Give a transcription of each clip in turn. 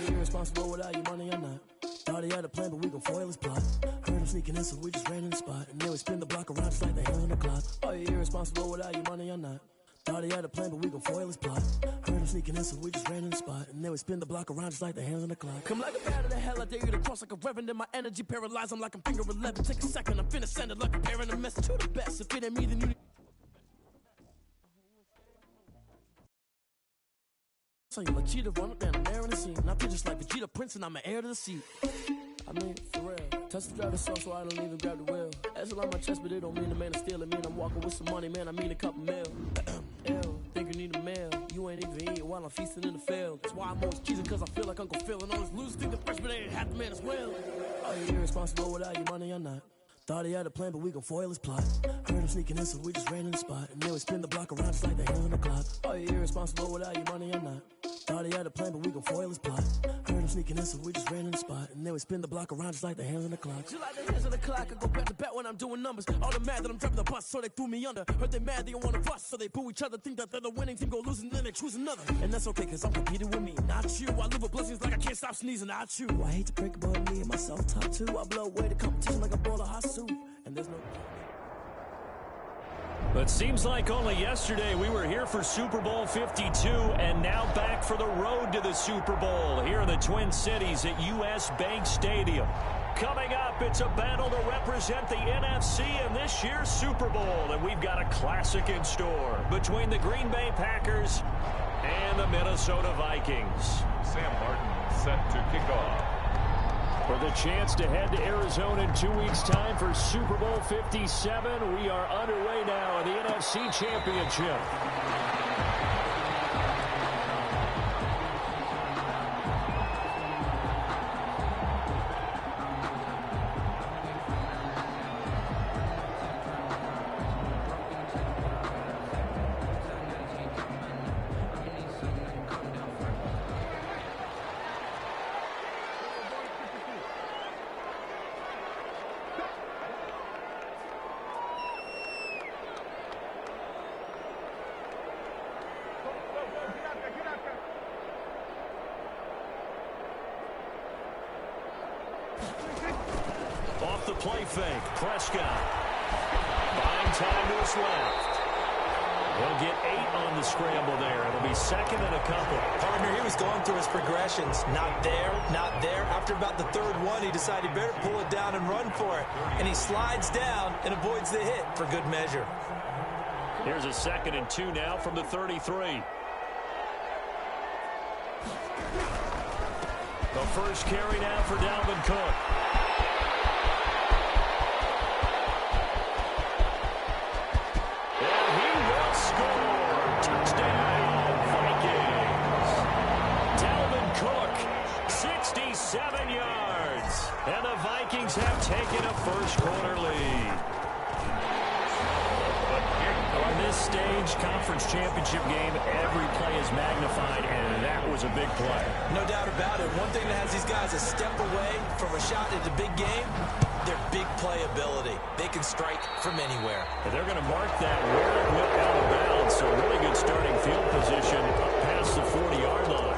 Irresponsible without your money or not. Thought he had a plan, but we gon' foil his plot. Heard him sneaking in, so we just ran in the spot. And then we spin the block around just like the hands on the clock. Are you irresponsible without your money or not? Thought he had a plan, but we gon' foil his plot. Heard him sneaking in, so we just ran in the spot. And then we spin the block around just like the hands on the clock. Come like a bat of the hell, I dare you to cross like a reverend. And my energy paralyzed, I'm like I'm finger 11. Take a second, I'm finna send it like a parent. A message to the best. If it ain't me, then you... So you like cheetah, run up down the air in the scene. And I feel just like Vegeta Prince and I'm an heir to the seat. I mean, for real. Touch the driver's seat so I don't even grab the wheel. That's on my chest, but it don't mean the man is stealing. Mean I'm walking with some money, man, I mean a couple mil. Ew, think you need a meal. You ain't even eating while I'm feasting in the field. That's why I'm always cheesing, cause I feel like Uncle Phil. And all this loose think the freshman ain't half the man as well. Are you irresponsible without your money or not? Thought he had a plan, but we gon' foil his plot. Heard him sneaking in, so we just ran in the spot. And then we spin the block around just like the hands on the clock. Are you irresponsible without your money or not? Thought he had a plan, but we gon' foil his plot. Heard him sneaking in, so we just ran in the spot. And then we spin the block around just like the hands on the clock. Just like the hands on the clock, I go back to back when I'm doing numbers. All the mad that I'm driving the bus, so they threw me under. Heard they mad, they don't wanna bust, so they boo each other. Think that they're the winning team, go losing, then they choose another. And that's okay, cause I'm competing with me, not you. I live with blessings like I can't stop sneezing, not you. I hate to break it, but me and myself top two. I blow away the competition like a bowl of hot soup. And there's no... But seems like only yesterday we were here for Super Bowl 52 and now back for the road to the Super Bowl here in the Twin Cities at US Bank Stadium. Coming up, it's a battle to represent the NFC in this year's Super Bowl, and we've got a classic in store between the Green Bay Packers and the Minnesota Vikings. Sam Martin set to kick off. For the chance to head to Arizona in 2 weeks' time for Super Bowl 57, we are underway now in the NFC Championship. the play fake. Prescott buying time to his left. He'll get 8 on the scramble there. It'll be second and a couple. Partner, he was going through his progressions. Not there, not there. After about the third one, he decided he better pull it down and run for it. And he slides down and avoids the hit for good measure. Here's a 2nd and 2 now from the 33. The first carry now for Dalvin Cook. And he will score. Touchdown, Vikings. Dalvin Cook, 67 yards. And the Vikings have taken a first-quarter lead. On this stage, conference championship game, every play is magnified, and that was a big play. No doubt about it. One thing that has these guys a step away from a shot at the big game, they're big playability. They can strike from anywhere. And they're going to mark that where it went out of bounds. So really good starting field position up past the 40-yard line.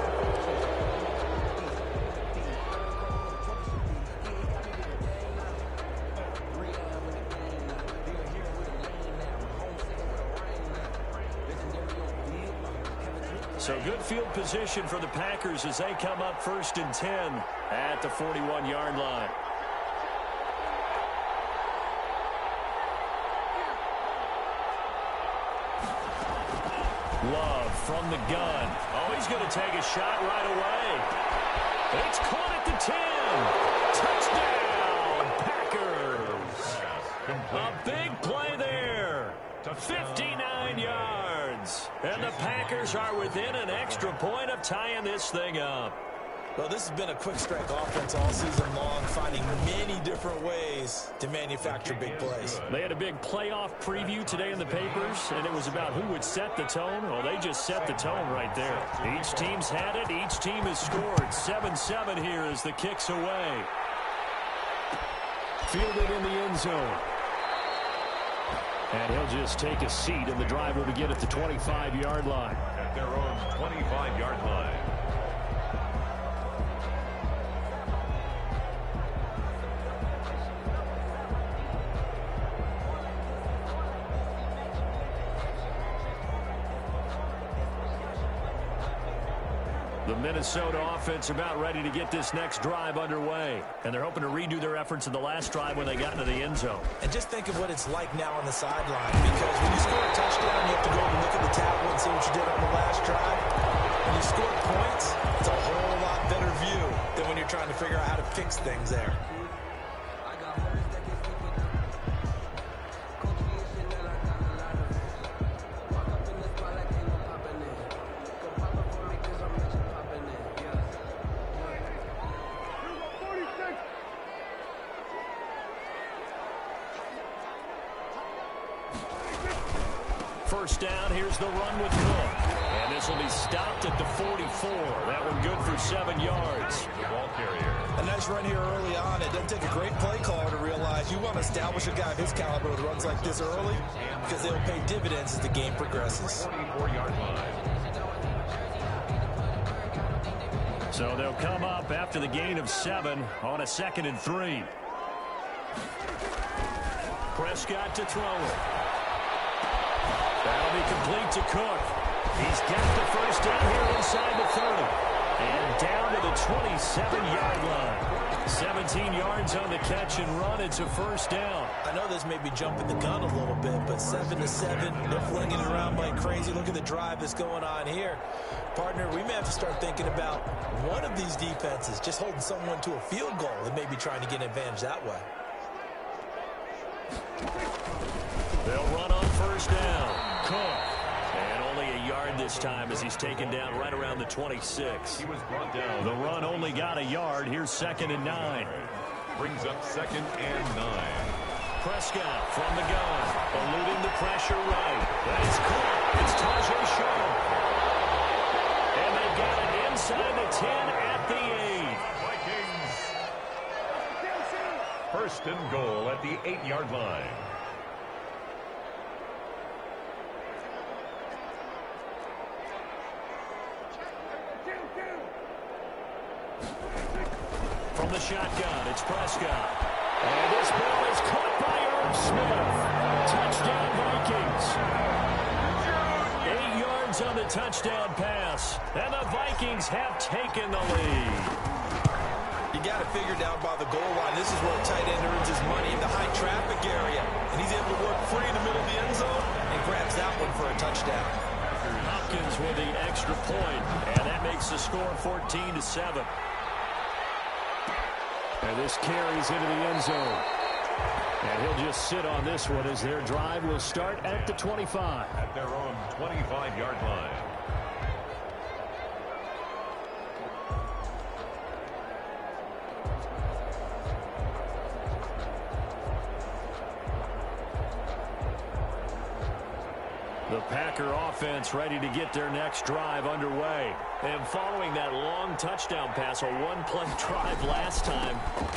So good field position for the Packers as they come up 1st and 10 at the 41-yard line. Love from the gun. Oh, he's going to take a shot right away. It's caught at the 10. Touchdown, Packers. A big play there. 59 yards. And the Packers are within an extra point of tying this thing up. Well, this has been a quick strike offense all season long, finding many different ways to manufacture big plays. They had a big playoff preview today in the papers, and it was about who would set the tone. Well, they just set the tone right there. Each team's had it. Each team has scored. 7-7 here as the kick's away. Fielded in the end zone. And he'll just take a seat, and the drive will begin at the 25-yard line. At their own 25-yard line. The Minnesota offense about ready to get this next drive underway. And they're hoping to redo their efforts in the last drive when they got into the end zone. And just think of what it's like now on the sideline, because when you score a touchdown, you have to go and look at the tablet and see what you did on the last drive. When you score points, it's a whole lot better view than when you're trying to figure out how to fix things there. First down, here's the run with Cook. And this will be stopped at the 44. That one good for 7 yards. The ball carrier. A nice run here early on. It doesn't take a great play caller to realize you want to establish a guy of his caliber with runs like this early, because they'll pay dividends as the game progresses. 44-yard line. So they'll come up after the gain of 7 on a 2nd and 3. Prescott to throw it. That'll be complete to Cook. He's got the first down here inside the 30. And down to the 27-yard line. 17 yards on the catch and run. It's a first down. I know this may be jumping the gun a little bit, but 7-7, they're flinging it around like crazy. Look at the drive that's going on here. Partner, we may have to start thinking about one of these defenses just holding someone to a field goal and maybe trying to get an advantage that way. They'll run on first down. Cook. And only a yard this time as he's taken down right around the 26. He was brought down. The run only got a yard. Here's 2nd and 9. Brings up 2nd and 9. Prescott from the gun. Eluding the pressure right. That's caught. It's Tajay Short. And they've got it inside the 10 at the 8. Vikings. 1st and goal at the 8-yard line. From the shotgun, it's Prescott. And this ball is caught by Irv Smith. Touchdown, Vikings. 8 yards on the touchdown pass. And the Vikings have taken the lead. You got to figure down by the goal line. This is where a tight end earns his money, in the high traffic area. And he's able to work free in the middle of the end zone and grabs that one for a touchdown. Hopkins with the extra point. And that makes the score 14-7. And this carries into the end zone. And he'll just sit on this one as their drive will start at the 25. At their own 25-yard line. The Packer offense ready to get their next drive underway. And following that long touchdown pass, a one-play drive last time,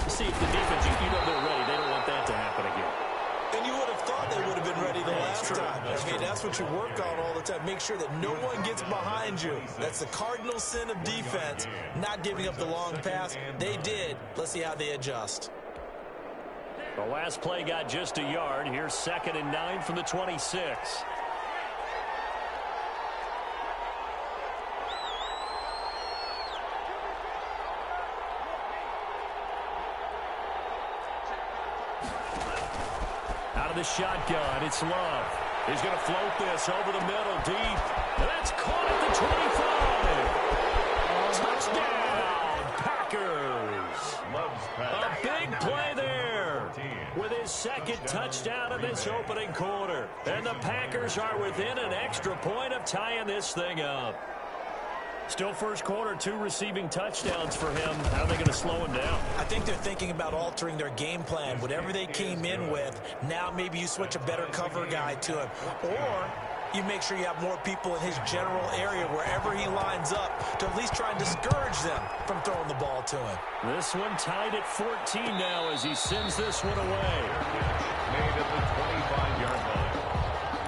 see if the defense, you know they're ready. They don't want that to happen. what you work on all the time. Make sure that no one gets behind you. That's the cardinal sin of defense, not giving up the long pass. They did. Let's see how they adjust. The last play got just a yard. Here's 2nd and 9 from the 26. Out of the shotgun, it's Love. He's going to float this over the middle deep. And that's caught at the 25. Touchdown, Packers. A big play there with his 2nd touchdown of this opening quarter. And the Packers are within an extra point of tying this thing up. Still first quarter, 2 receiving touchdowns for him. How are they going to slow him down? I think they're thinking about altering their game plan. Whatever they came in with, now maybe you switch a better cover guy to him. Or you make sure you have more people in his general area wherever he lines up to at least try and discourage them from throwing the ball to him. This one tied at 14 now as he sends this one away. Made at the 25-yard line.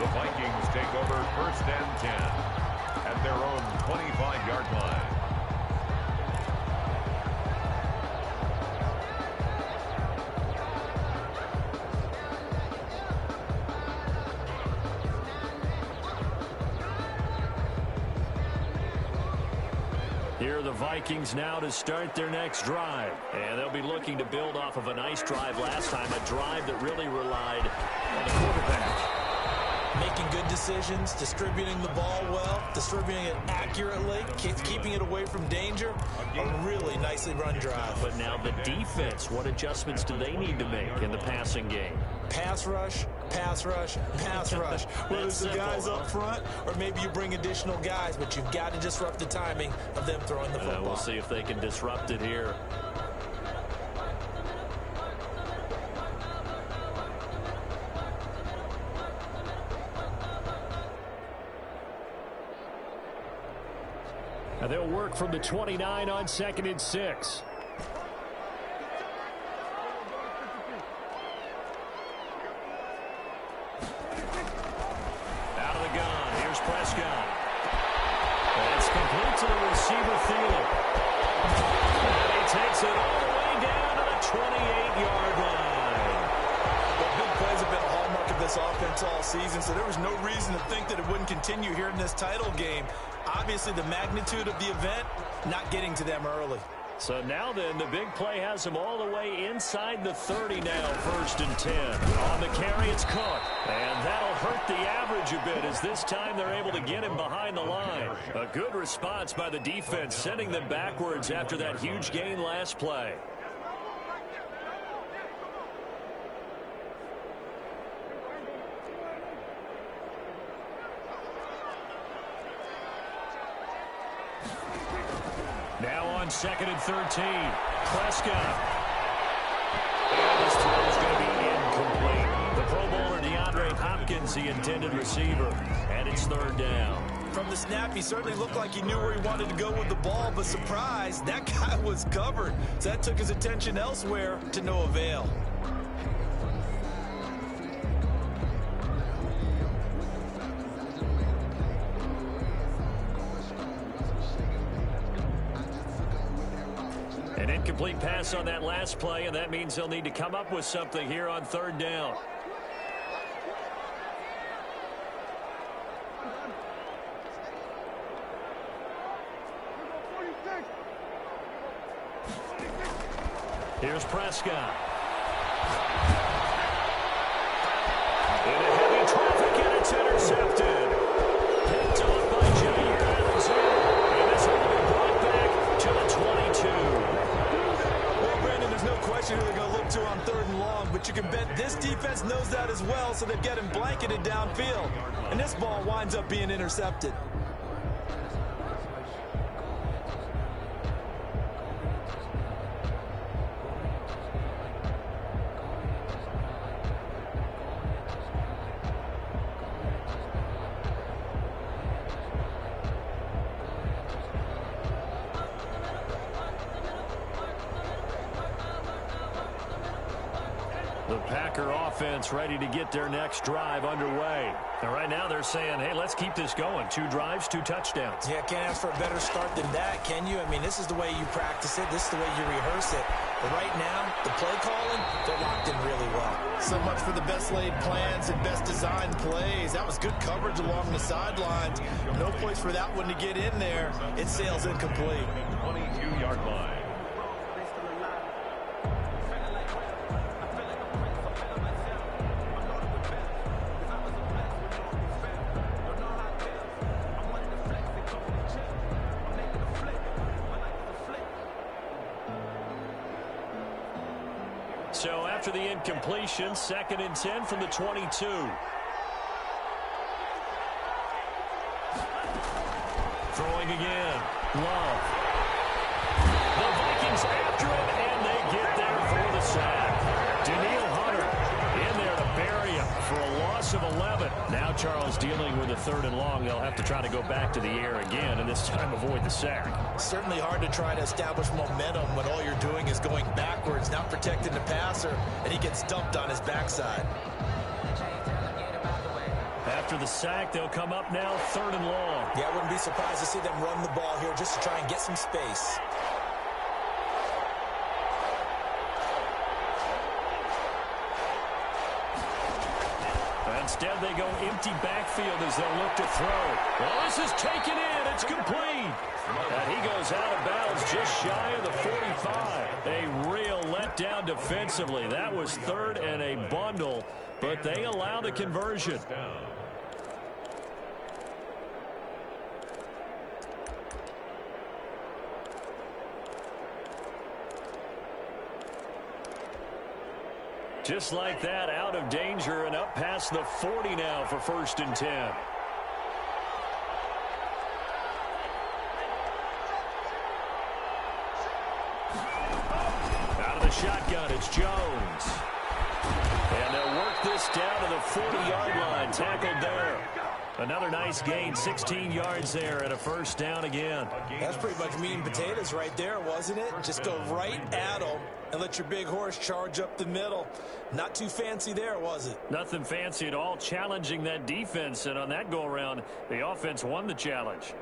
The Vikings take over 1st and 10 at their own 25-yard line. Here are the Vikings now to start their next drive. And they'll be looking to build off of a nice drive last time, a drive that really relied on the quarterback. Making good decisions, distributing the ball well, distributing it accurately, keeping it away from danger. A really nicely run drive. But now the defense, what adjustments do they need to make in the passing game? Pass rush, pass rush, pass rush. Whether it's the guys up front or maybe you bring additional guys, but you've got to disrupt the timing of them throwing the football. We'll see if they can disrupt it here. And they'll work from the 29 on 2nd and 6. Out of the gun. Here's Prescott. That's complete to the receiver, Thielen. And he takes it all the way down to the 28-yard line. Well, big plays have been a hallmark of this offense all season, so there was no reason to think that it wouldn't continue here in this title game. Obviously, the magnitude of the event, not getting to them early. So now then, the big play has them all the way inside the 30 now, 1st and 10. On the carry, it's Cook. And that'll hurt the average a bit as this time they're able to get him behind the line. A good response by the defense, sending them backwards after that huge gain last play. Now on 2nd and 13, Prescott. And his throw is going to be incomplete. The Pro Bowler DeAndre Hopkins, the intended receiver, and it's 3rd down. From the snap, he certainly looked like he knew where he wanted to go with the ball, but surprise, that guy was covered. So that took his attention elsewhere to no avail. An incomplete pass on that last play, and that means they'll need to come up with something here on 3rd down. Here's Prescott. Into heavy traffic, and it's intercepted. Picked off by Jair Alexander. And this will be brought back to the 22. Well, Brandon, there's no question who they're going to look to on 3rd and long, but you can bet this defense knows that as well, so they get him blanketed downfield. And this ball winds up being intercepted. The Packer offense ready to get their next drive underway. And right now they're saying, hey, let's keep this going. 2 drives, 2 touchdowns. Yeah, can't ask for a better start than that, can you? I mean, this is the way you practice it. This is the way you rehearse it. But right now, the play calling, they're locked in really well. So much for the best laid plans and best designed plays. That was good coverage along the sidelines. No place for that one to get in there. It sails incomplete. 22-yard line. So after the incompletion, 2nd and 10 from the 22. Throwing again. Love. The Vikings after it, and they get there for the sack. Daniil Hunter in there to bury him for a loss of 11. Now Charles dealing with a 3rd and long. They'll have to try to go back to the air again, and this time avoid the sack. Certainly hard to try to establish momentum when all you're doing is going backwards, not protecting the passer, and he gets dumped on his backside. After the sack, they'll come up now 3rd and long. Yeah, I wouldn't be surprised to see them run the ball here just to try and get some space. Instead, they go empty backfield as they'll look to throw. Well, this is taken in. It's complete. And he goes out of bounds just shy of the 45. A real letdown defensively. That was 3rd and a bundle, but they allow the conversion. Just like that, out of danger and up past the 40 now for 1st and 10. Out of the shotgun, it's Jones. And they'll work this down to the 40-yard line, tackled there. Another nice gain, 16 yards there, and a 1st down again. That's pretty much meat and potatoes right there, wasn't it? Just go right at them and let your big horse charge up the middle. Not too fancy there, was it? Nothing fancy at all, challenging that defense, and on that go-around, the offense won the challenge.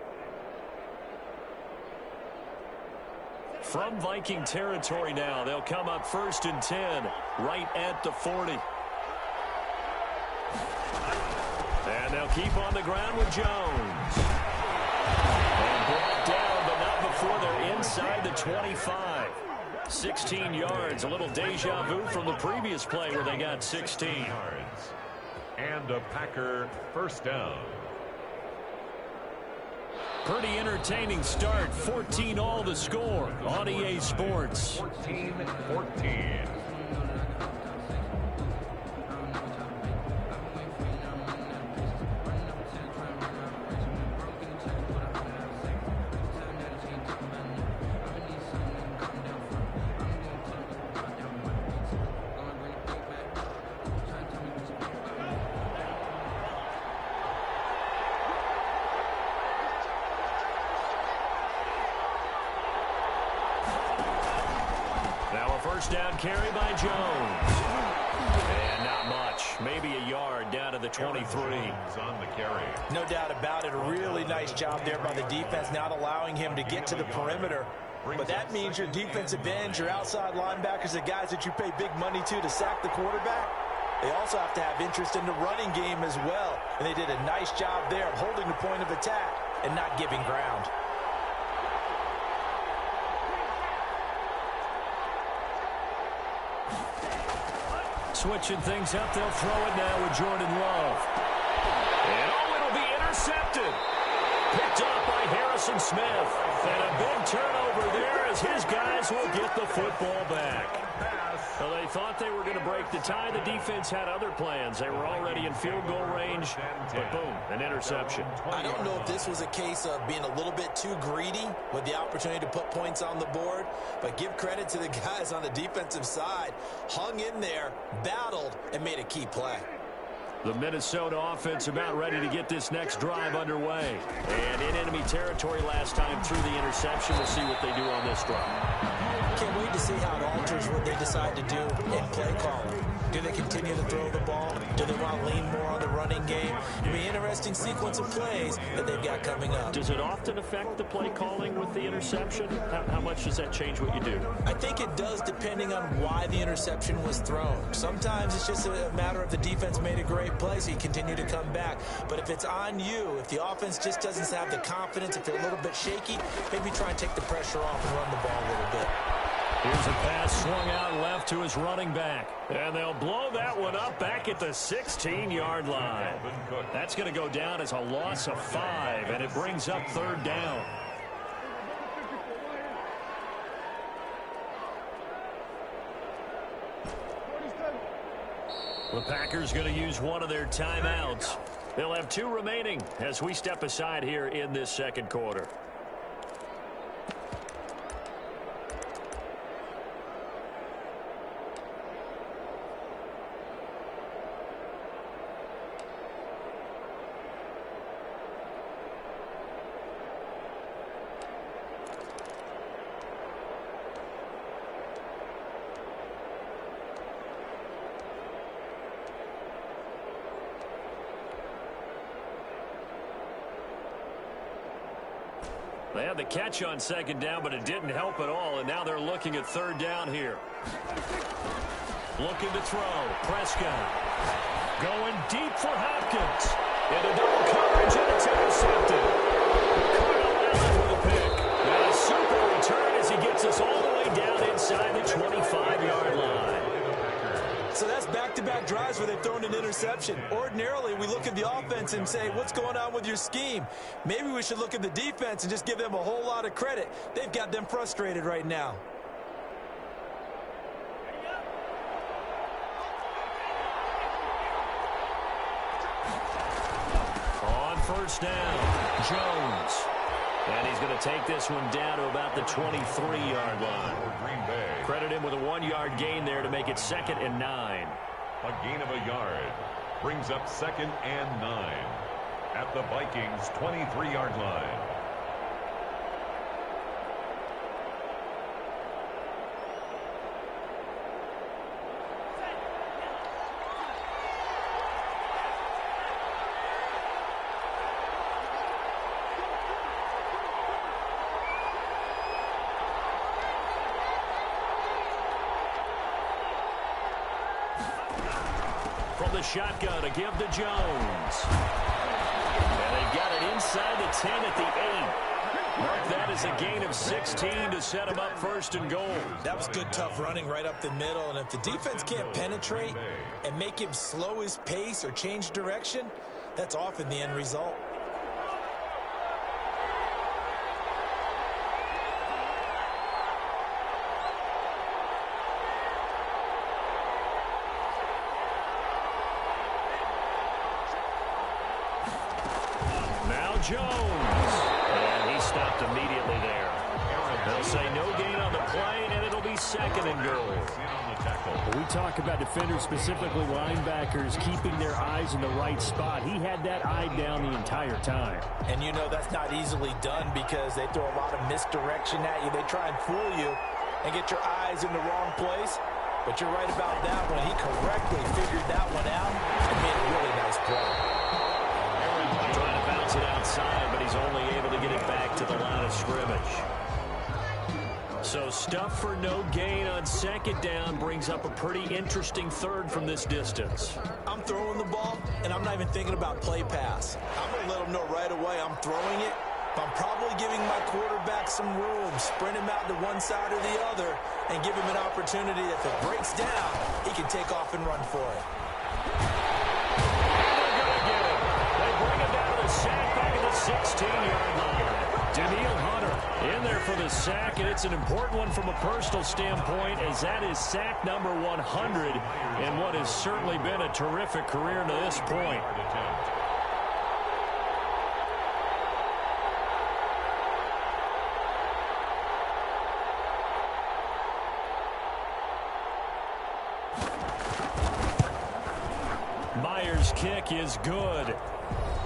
From Viking territory now, they'll come up 1st and 10, right at the 40. And they'll keep on the ground with Jones. And brought down, but not before they're inside the 25. 16 yards, a little deja vu from the previous play where they got 16 yards. And a Packer 1st down. Pretty entertaining start. 14 all the score on EA Sports. 14-14. Down carry by Jones. And not much. Maybe a yard down to the 23. On the carry. No doubt about it. A really nice job there by the defense, not allowing him to get to the perimeter. But that means your defensive ends, your outside linebackers, the guys that you pay big money to sack the quarterback, they also have to have interest in the running game as well. And they did a nice job there of holding the point of attack and not giving ground. Switching things up, they'll throw it now with Jordan Love. And it'll be intercepted. Picked up by Harrison Smith. And a big turnover there as his guys will get the football back. So they thought they were going to break the tie. The defense had other plans. They were already in field goal range, but boom, an interception. I don't know if this was a case of being a little bit too greedy with the opportunity to put points on the board, but give credit to the guys on the defensive side. Hung in there, battled, and made a key play. The Minnesota offense about ready to get this next drive underway. And in enemy territory last time through the interception. We'll see what they do on this drive. Can't wait to see how it alters what they decide to do in play calling. Do they continue to throw the ball? Do they want to lean more on the running game? It'll be an interesting sequence of plays that they've got coming up. Does it often affect the play calling with the interception? How much does that change what you do? I think it does, depending on why the interception was thrown. Sometimes it's just a matter of the defense made a great play, so you continue to come back. But if it's on you, if the offense just doesn't have the confidence, if they're a little bit shaky, maybe try and take the pressure off and run the ball a little bit. Here's a pass swung out left to his running back. And they'll blow that one up back at the 16-yard line. That's going to go down as a loss of 5, and it brings up 3rd down. The Packers going to use one of their timeouts. They'll have 2 remaining as we step aside here in this second quarter. They had the catch on 2nd down, but it didn't help at all, and now they're looking at 3rd down here. Looking to throw. Prescott going deep for Hopkins. Into double coverage, and it's intercepted. Cardinal with a pick. And a super return as he gets us all the way down inside the 25-yard line. So that's back-to-back drives where they've thrown an interception. Ordinarily, we look at the offense and say, what's going on with your scheme? Maybe we should look at the defense and just give them a whole lot of credit. They've got them frustrated right now. On 1st down, Jones. And he's going to take this one down to about the 23-yard line. Credit him with a 1-yard gain there to make it 2nd and 9. A gain of a yard brings up 2nd and 9 at the Vikings' 23-yard line. From the shotgun to give to Jones. And they got it inside the 10 at the 8. Mark that as a gain of 16 to set him up 1st and goal. That was good, tough running right up the middle. And if the defense can't penetrate and make him slow his pace or change direction, that's often the end result. Jones. And he stopped immediately there. They'll say no gain on the play, and it'll be 2nd and goal. We talk about defenders, specifically linebackers, keeping their eyes in the right spot. He had that eye down the entire time. And you know that's not easily done because they throw a lot of misdirection at you. They try and fool you and get your eyes in the wrong place. But you're right about that one. He correctly figured that one out and made a really nice play. Trying to bounce it outside, but he's only able to get it back to the line of scrimmage. So stuff for no gain on 2nd down brings up a pretty interesting 3rd from this distance. I'm throwing the ball, and I'm not even thinking about play pass. I'm going to let them know right away I'm throwing it. But I'm probably giving my quarterback some room, sprint him out to one side or the other, and give him an opportunity. If it breaks down, he can take off and run for it. Bring it down to the sack back at the 16-yard line. Daniil Hunter in there for the sack, and it's an important one from a personal standpoint, as that is sack number 100 in what has certainly been a terrific career to this point. Myers' kick is good.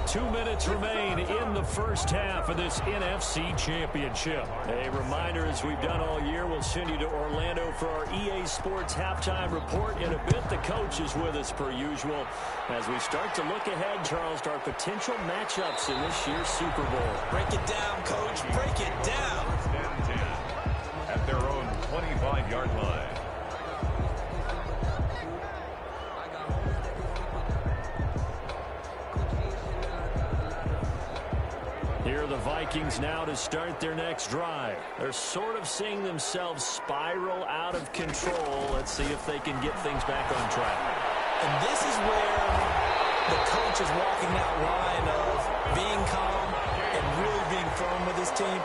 2 minutes remain in the first half of this NFC Championship. A reminder, as we've done all year, we'll send you to Orlando for our EA Sports halftime report. In a bit, the coach is with us per usual as we start to look ahead, Charles, to our potential matchups in this year's Super Bowl. Break it down, Coach. Break it down. First and 10 at their own 25-yard line. Here are the Vikings now to start their next drive. They're sort of seeing themselves spiral out of control. Let's see if they can get things back on track. And this is where the coach is walking that line of being calm and really being firm with his team.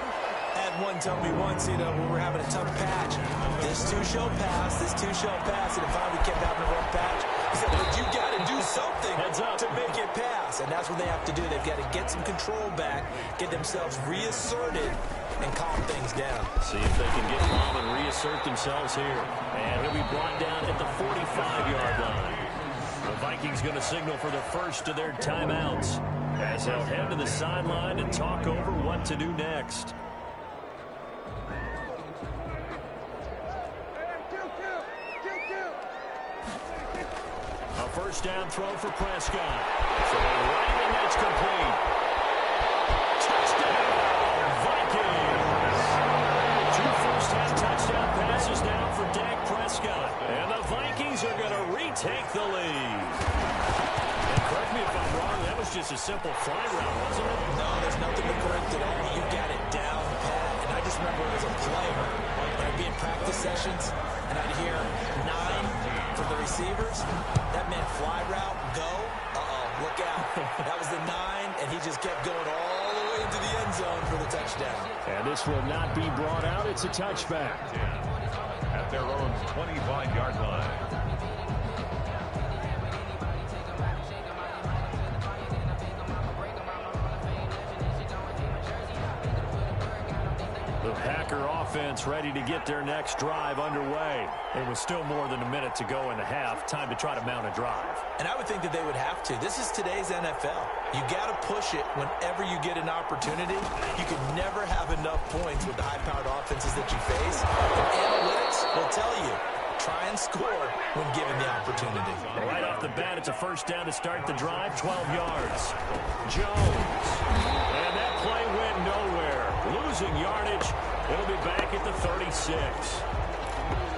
Had one tell me once, when we're having a tough patch, this too shall pass, this too shall pass, and if we kept having a rough patch, he said, but you got to do something to make it pass, and that's what they have to do. They've got to get some control back, get themselves reasserted, and calm things down. See if they can get calm and reassert themselves here. And he'll be brought down at the 45-yard line. The Vikings going to signal for the first of their timeouts as they'll head to the sideline and talk over what to do next. A first down throw for Prescott. Right, and that's complete. Touchdown, Vikings. 2 first-half touchdown passes now for Dak Prescott. And the Vikings are going to retake the lead. And correct me if I'm wrong, that was just a simple fly route, wasn't it? No, there's nothing to correct at all. You got it down, Pat. And I just remember as a player, when I'd be in practice sessions, and I'd hear 9 from the receivers. That meant fly route, go. Look out. That was the 9, and he just kept going all the way into the end zone for the touchdown. And this will not be brought out. It's a touchback. At their own 25-yard line. The Packer offense ready to get their next drive underway. It was still more than a minute to go in the half. Time to try to mount a drive. And I would think that they would have to. This is today's NFL. You got to push it whenever you get an opportunity. You can never have enough points with the high-powered offenses that you face. And analytics will tell you, try and score when given the opportunity. Right off the bat, it's a first down to start the drive, 12 yards. Jones. And that play went nowhere. Losing yardage. It'll be back at the 36.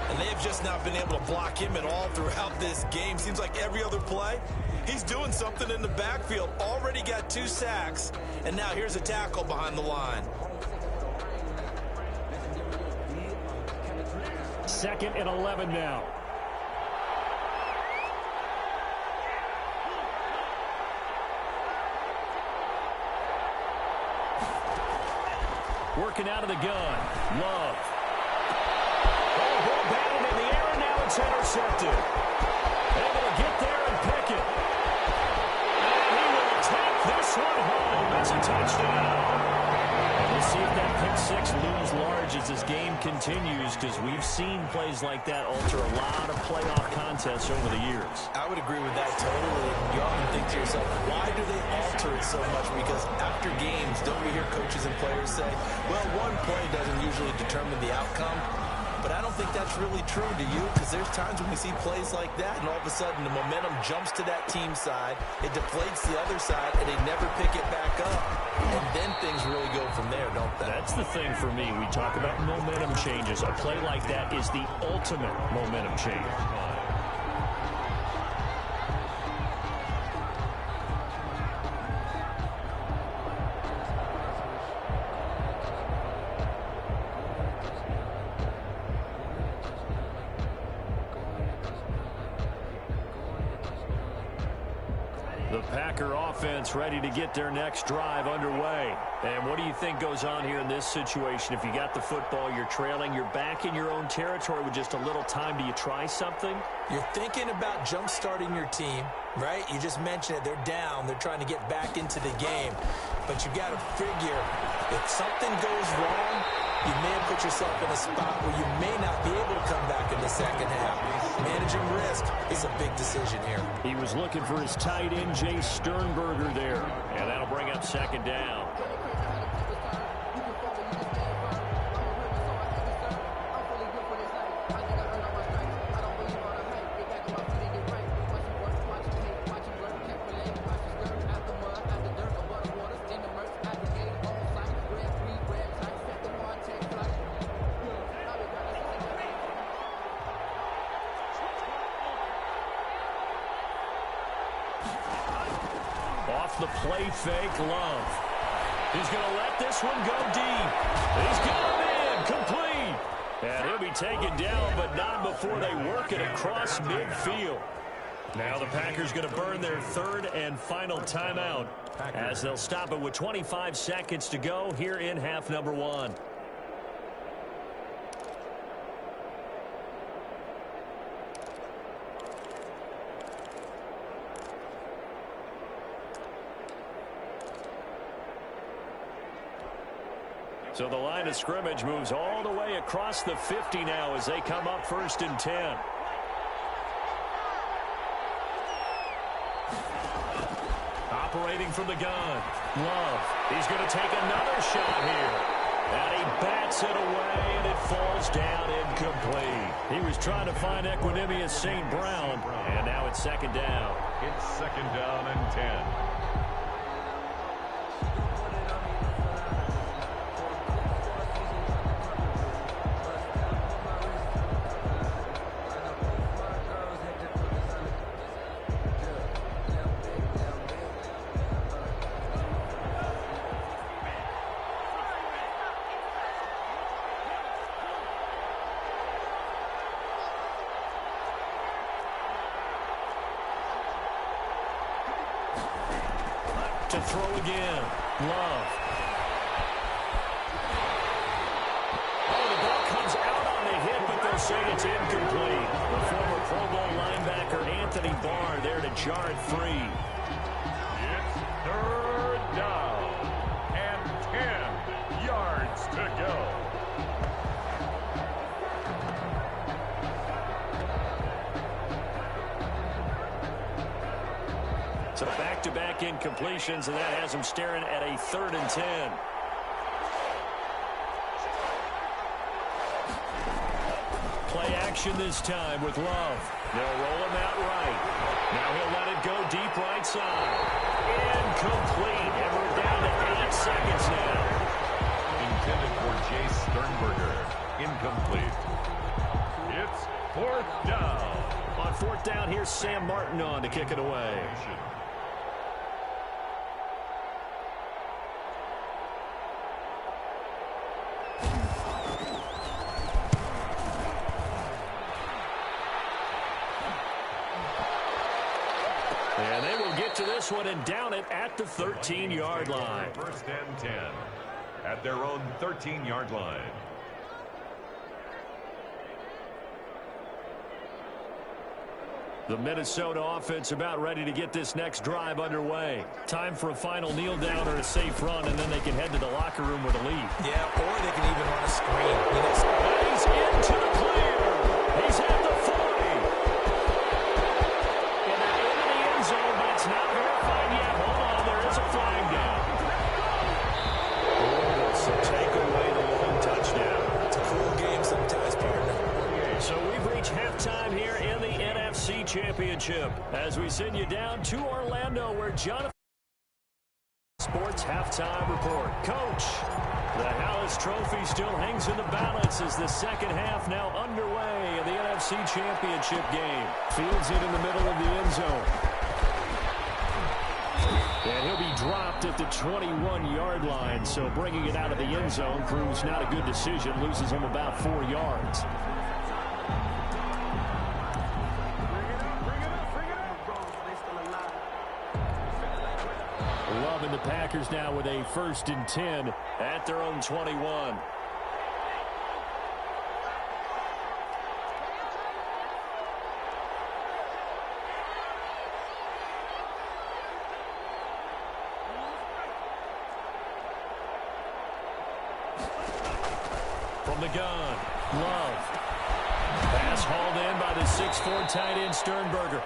And they have just not been able to block him at all throughout this game. Seems like every other play, he's doing something in the backfield. Already got 2 sacks, and now here's a tackle behind the line. 2nd and 11 now. Working out of the gun. Love. Ball batted in the air, and now it's intercepted. Able to get there and pick it. And he will take this one home. It's a touchdown. And we'll see if that pick 6 looms large as this game continues, because we've seen plays like that alter a lot of playoff contests over the years. I would agree with that totally. You often think to yourself, why do they alter it so much? Because after games, don't we hear coaches and players say, well, one play doesn't usually determine the outcome. But I don't think that's really true, do you? Because there's times when we see plays like that, and all of a sudden the momentum jumps to that team side, it deflates the other side, and they never pick it back up. And then things really go from there, don't they? That's the thing for me. We talk about momentum changes. A play like that is the ultimate momentum change. The Packer offense ready to get their next drive underway. And what do you think goes on here in this situation? If you got the football, you're trailing, you're back in your own territory with just a little time. Do you try something? You're thinking about jump-starting your team, right? You just mentioned it. They're down. They're trying to get back into the game. But you got to figure if something goes wrong, you may have put yourself in a spot where you may not be able to come back in the second half. Managing risk is a big decision here. He was looking for his tight end, Jay Sternberger there. And that'll bring up second down. Off the play fake, Love. He's going to let this one go deep. He's got him in, complete. And he'll be taken down, but not before they work it across midfield. Now the Packers going to burn their third and final timeout as they'll stop it with 25 seconds to go here in half number 1. So the line of scrimmage moves all the way across the 50 now as they come up 1st and 10. Operating from the gun. Love. He's going to take another shot here. And he bats it away, and it falls down incomplete. He was trying to find Equinemius St. Brown, and now it's second down. It's second down and 10. To throw again. Love. Oh, the ball comes out on the hit, but they'll say it's incomplete. The former Pro Bowl linebacker Anthony Barr there to jar it free. It's third down and 10 yards to go. So back-to-back incompletions, and that has him staring at a 3rd and 10. Play action this time with Love. They'll roll him out right. Now he'll let it go deep right side. Incomplete, and we're down to 8 seconds now. Intended for Jay Sternberger. Incomplete. It's 4th down. On 4th down, here's Sam Martin on to kick it away. And they will get to this one and down it at the 13-yard line. 1st and 10 at their own 13-yard line. The Minnesota offense about ready to get this next drive underway. Time for a final kneel down or a safe run, and then they can head to the locker room with a lead. Yeah, or they can even run a screen. He's into the clear. He's at the 40. And they're into the end zone, but it's not verified yet. Hold on, there is a flag down. Oh, so take away the long touchdown. It's a cool game sometimes, partner. So we've reached halftime here in the NFC Championship as we send you down to Orlando where Jonathan Sports Halftime Report. Coach, the Hallis Trophy still hangs in the balance as the second half now underway in the NFC Championship game. Fields it in the middle of the end zone. And he'll be dropped at the 21-yard line, so bringing it out of the end zone proves not a good decision, loses him about 4 yards. Love and the Packers now with a 1st and 10 at their own 21. the gun. Love. Pass hauled in by the 6'4" tight end Sternberger.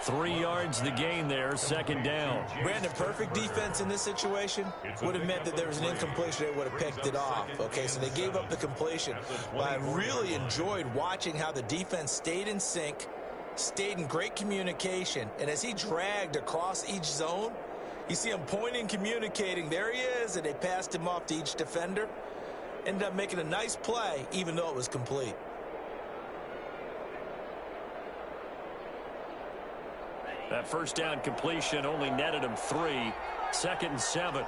3 yards the gain there, second down. Brandon, perfect defense in this situation would have meant that there was an incompletion. They would have picked it off. Okay, so they gave up the completion. But I really enjoyed watching how the defense stayed in sync, stayed in great communication, and as he dragged across each zone, you see him pointing, communicating. There he is, and they passed him off to each defender. Ended up making a nice play, even though it was complete. That first down completion only netted him 3. 2nd and 7.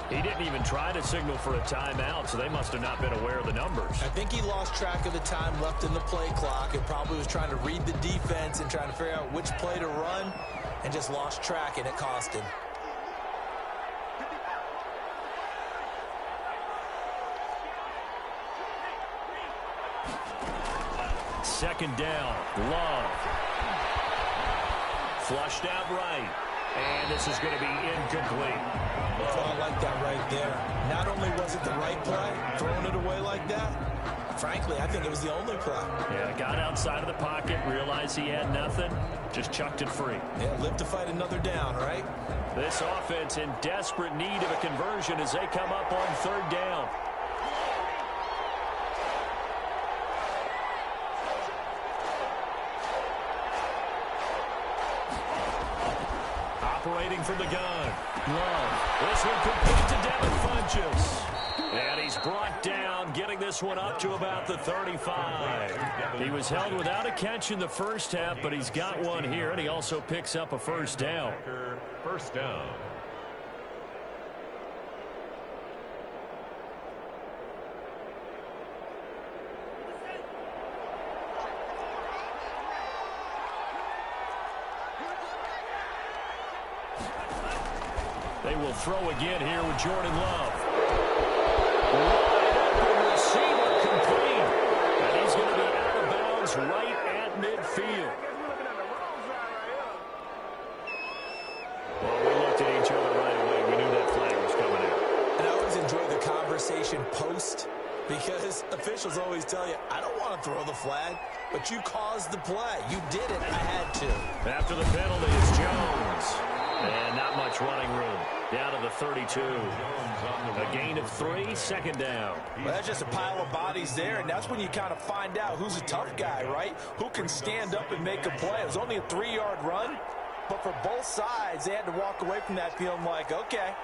He didn't even try to signal for a timeout, so they must have not been aware of the numbers. I think he lost track of the time left in the play clock and probably was trying to read the defense and trying to figure out which play to run and just lost track, and it cost him. Second down, Love. Flushed out right. And this is going to be incomplete. I like that right there. Not only was it the right play, throwing it away like that, frankly, I think it was the only play. Yeah, got outside of the pocket, realized he had nothing, just chucked it free. Yeah, live to fight another down, right? This offense in desperate need of a conversion as they come up on 3rd down. Operating from the gun. Love. This one complete to Devin Funchess. And he's brought down, getting this one up to about the 35. He was held without a catch in the first half, but he's got one here, and he also picks up a first down. First down. They will throw again here with Jordan Love. Wide open receiver complete. And he's going to be out of bounds right at midfield. Well, we looked at each other right away. We knew that flag was coming out. And I always enjoy the conversation post, because officials always tell you, I don't want to throw the flag, but you caused the play. You did it. I had to. After the penalty is Jones. And not much running room. Down to the 32. A gain of 3, 2nd down. Well, that's just a pile of bodies there, and that's when you kind of find out who's a tough guy, right? Who can stand up and make a play. It was only a 3-yard run, but for both sides, they had to walk away from that feeling like, okay,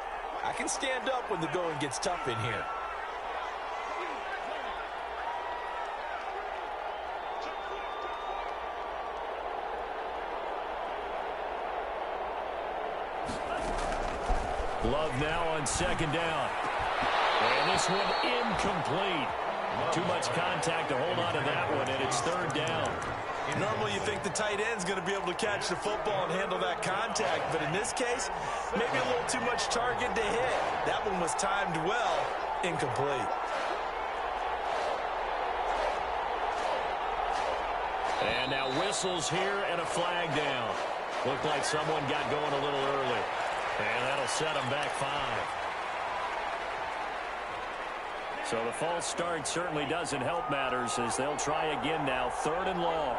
I can stand up when the going gets tough in here. Love now on 2nd down. And this one incomplete. Too much contact to hold on to that one, and it's 3rd down. Normally you think the tight end's going to be able to catch the football and handle that contact, but in this case, maybe a little too much target to hit. That one was timed well, incomplete. And now whistles here and a flag down. Looked like someone got going a little early. And that'll set them back 5. So the false start certainly doesn't help matters as they'll try again now. 3rd and long.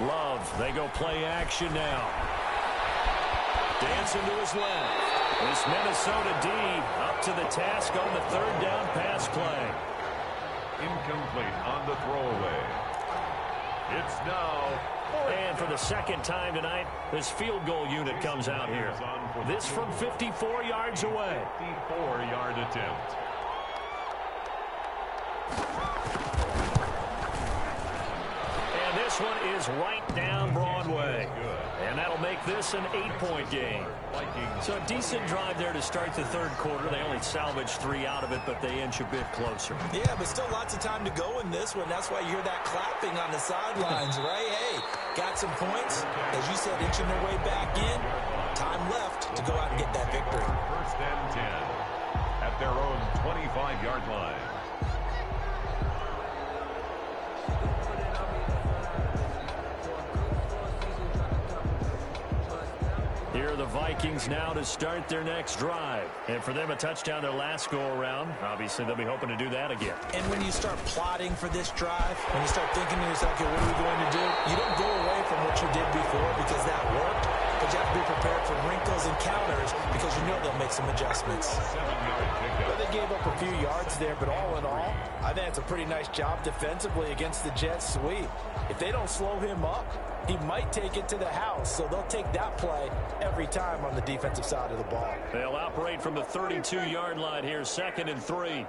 Love, they go play action now. Dancing to his left. This Minnesota D up to the task on the 3rd down pass play. Incomplete on the throwaway. It's now. And for the 2nd time tonight, this field goal unit comes out here. This from 54 yards away. 54-yard attempt. And this one is right down Broadway. And that'll make this an 8-point game. So a decent drive there to start the 3rd quarter. They only salvaged 3 out of it, but they inch a bit closer. Yeah, but still lots of time to go in this one. That's why you hear that clapping on the sidelines, right? Hey, got some points. As you said, inching their way back in. Time left to go out and get that victory. 1st and 10 at their own 25-yard line. Vikings now to start their next drive. And for them, a touchdown their last go-around. Obviously, they'll be hoping to do that again. And when you start plotting for this drive, when you start thinking to yourself, okay, what are we going to do? You don't go away from what you did before because that worked, but you have to be prepared for wrinkles and counters because you know they'll make some adjustments. Well, they gave up a few yards there, but all in all, I think it's a pretty nice job defensively against the Jets sweep. If they don't slow him up, he might take it to the house, so they'll take that play every time on the defensive side of the ball. They'll operate from the 32-yard line here, 2nd and 3.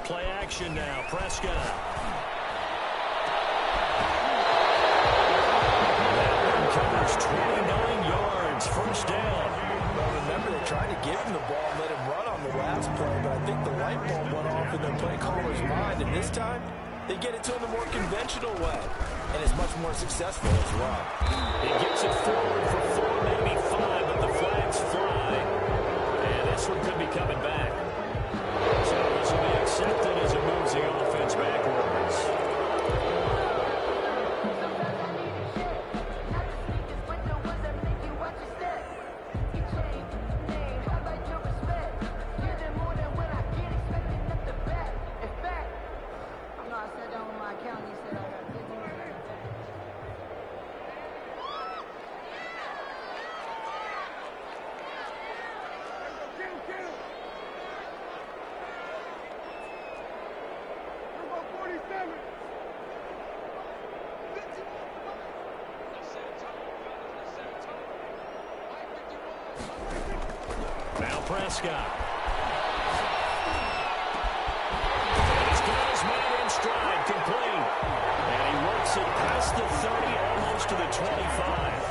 Play action now, Prescott. That one covers 29 yards, first down. Well, remember, they tried to give him the ball and let him run on the last play, but I think the light bulb went off in their play caller's mind, and this time, they get it to him the more conventional way, and it's much more successful as well. He gets it forward for 4, maybe 5, but the flags fly. And this one could be coming back. So this will be accepted as it moves the offense backwards. Now Prescott. And he's got his man in stride, complete. And he works it past the 30, almost to the 25.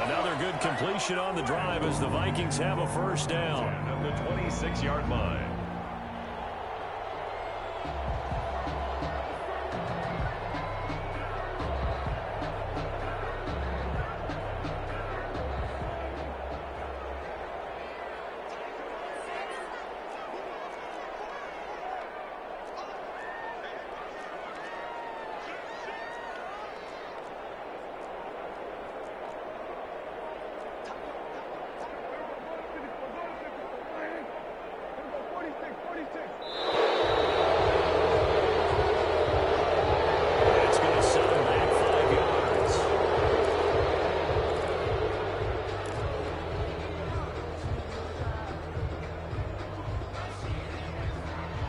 Another good completion on the drive as the Vikings have a first down. At the 26-yard line.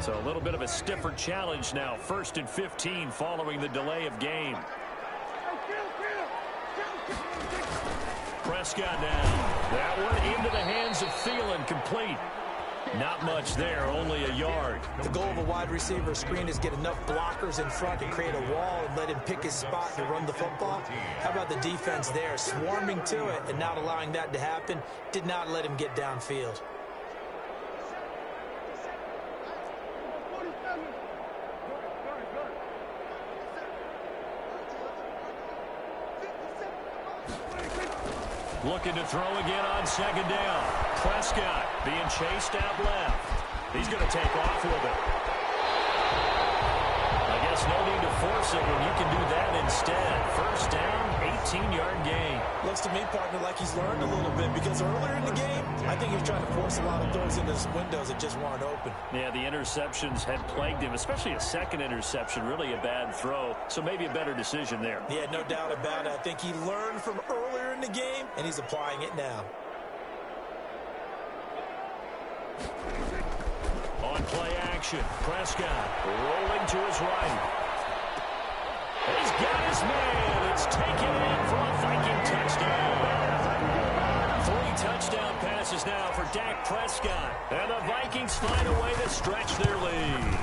So a little bit of a stiffer challenge now. 1st and 15 following the delay of game. Prescott now. That one into the hands of Thielen, complete. Not much there, only a yard. The goal of a wide receiver screen is get enough blockers in front to create a wall and let him pick his spot to run the football. How about the defense there, swarming to it and not allowing that to happen? Did not let him get downfield. Looking to throw again on 2nd down. Prescott being chased out left. He's going to take off with it. I guess no need to force it when you can do that instead. First down, 18-yard gain. Looks to me, partner, like he's learned a little bit because earlier in the game, I think he was trying to force a lot of throws into his windows that just weren't open. Yeah, the interceptions had plagued him, especially a second interception, really a bad throw. So maybe a better decision there. Yeah, no doubt about it. I think he learned from earlier in the game, and he's applying it now. On play action, Prescott rolling to his right. He's got his man. It's taken in for a Viking touchdown. 3 touchdown passes now for Dak Prescott. And the Vikings find a way to stretch their lead.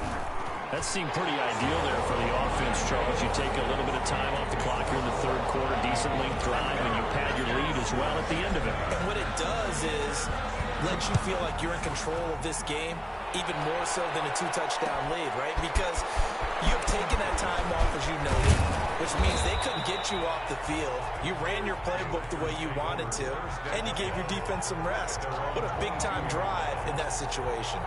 That seemed pretty ideal there for the offense, Charles. You take a little bit of time off the clock here in the 3rd quarter, decent length drive, and you pad your lead as well at the end of it. And what it does is let you feel like you're in control of this game, even more so than a 2-touchdown lead, right? Because you've taken that time off, as you noted, which means they couldn't get you off the field. You ran your playbook the way you wanted to, and you gave your defense some rest. What a big-time drive in that situation.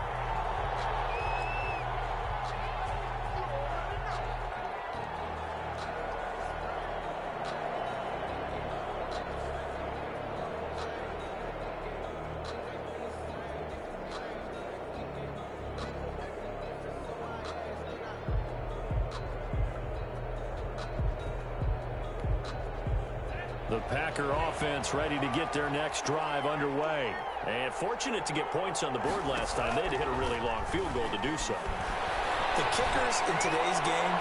The Packer offense ready to get their next drive underway. And fortunate to get points on the board last time. They had to hit a really long field goal to do so. The kickers in today's game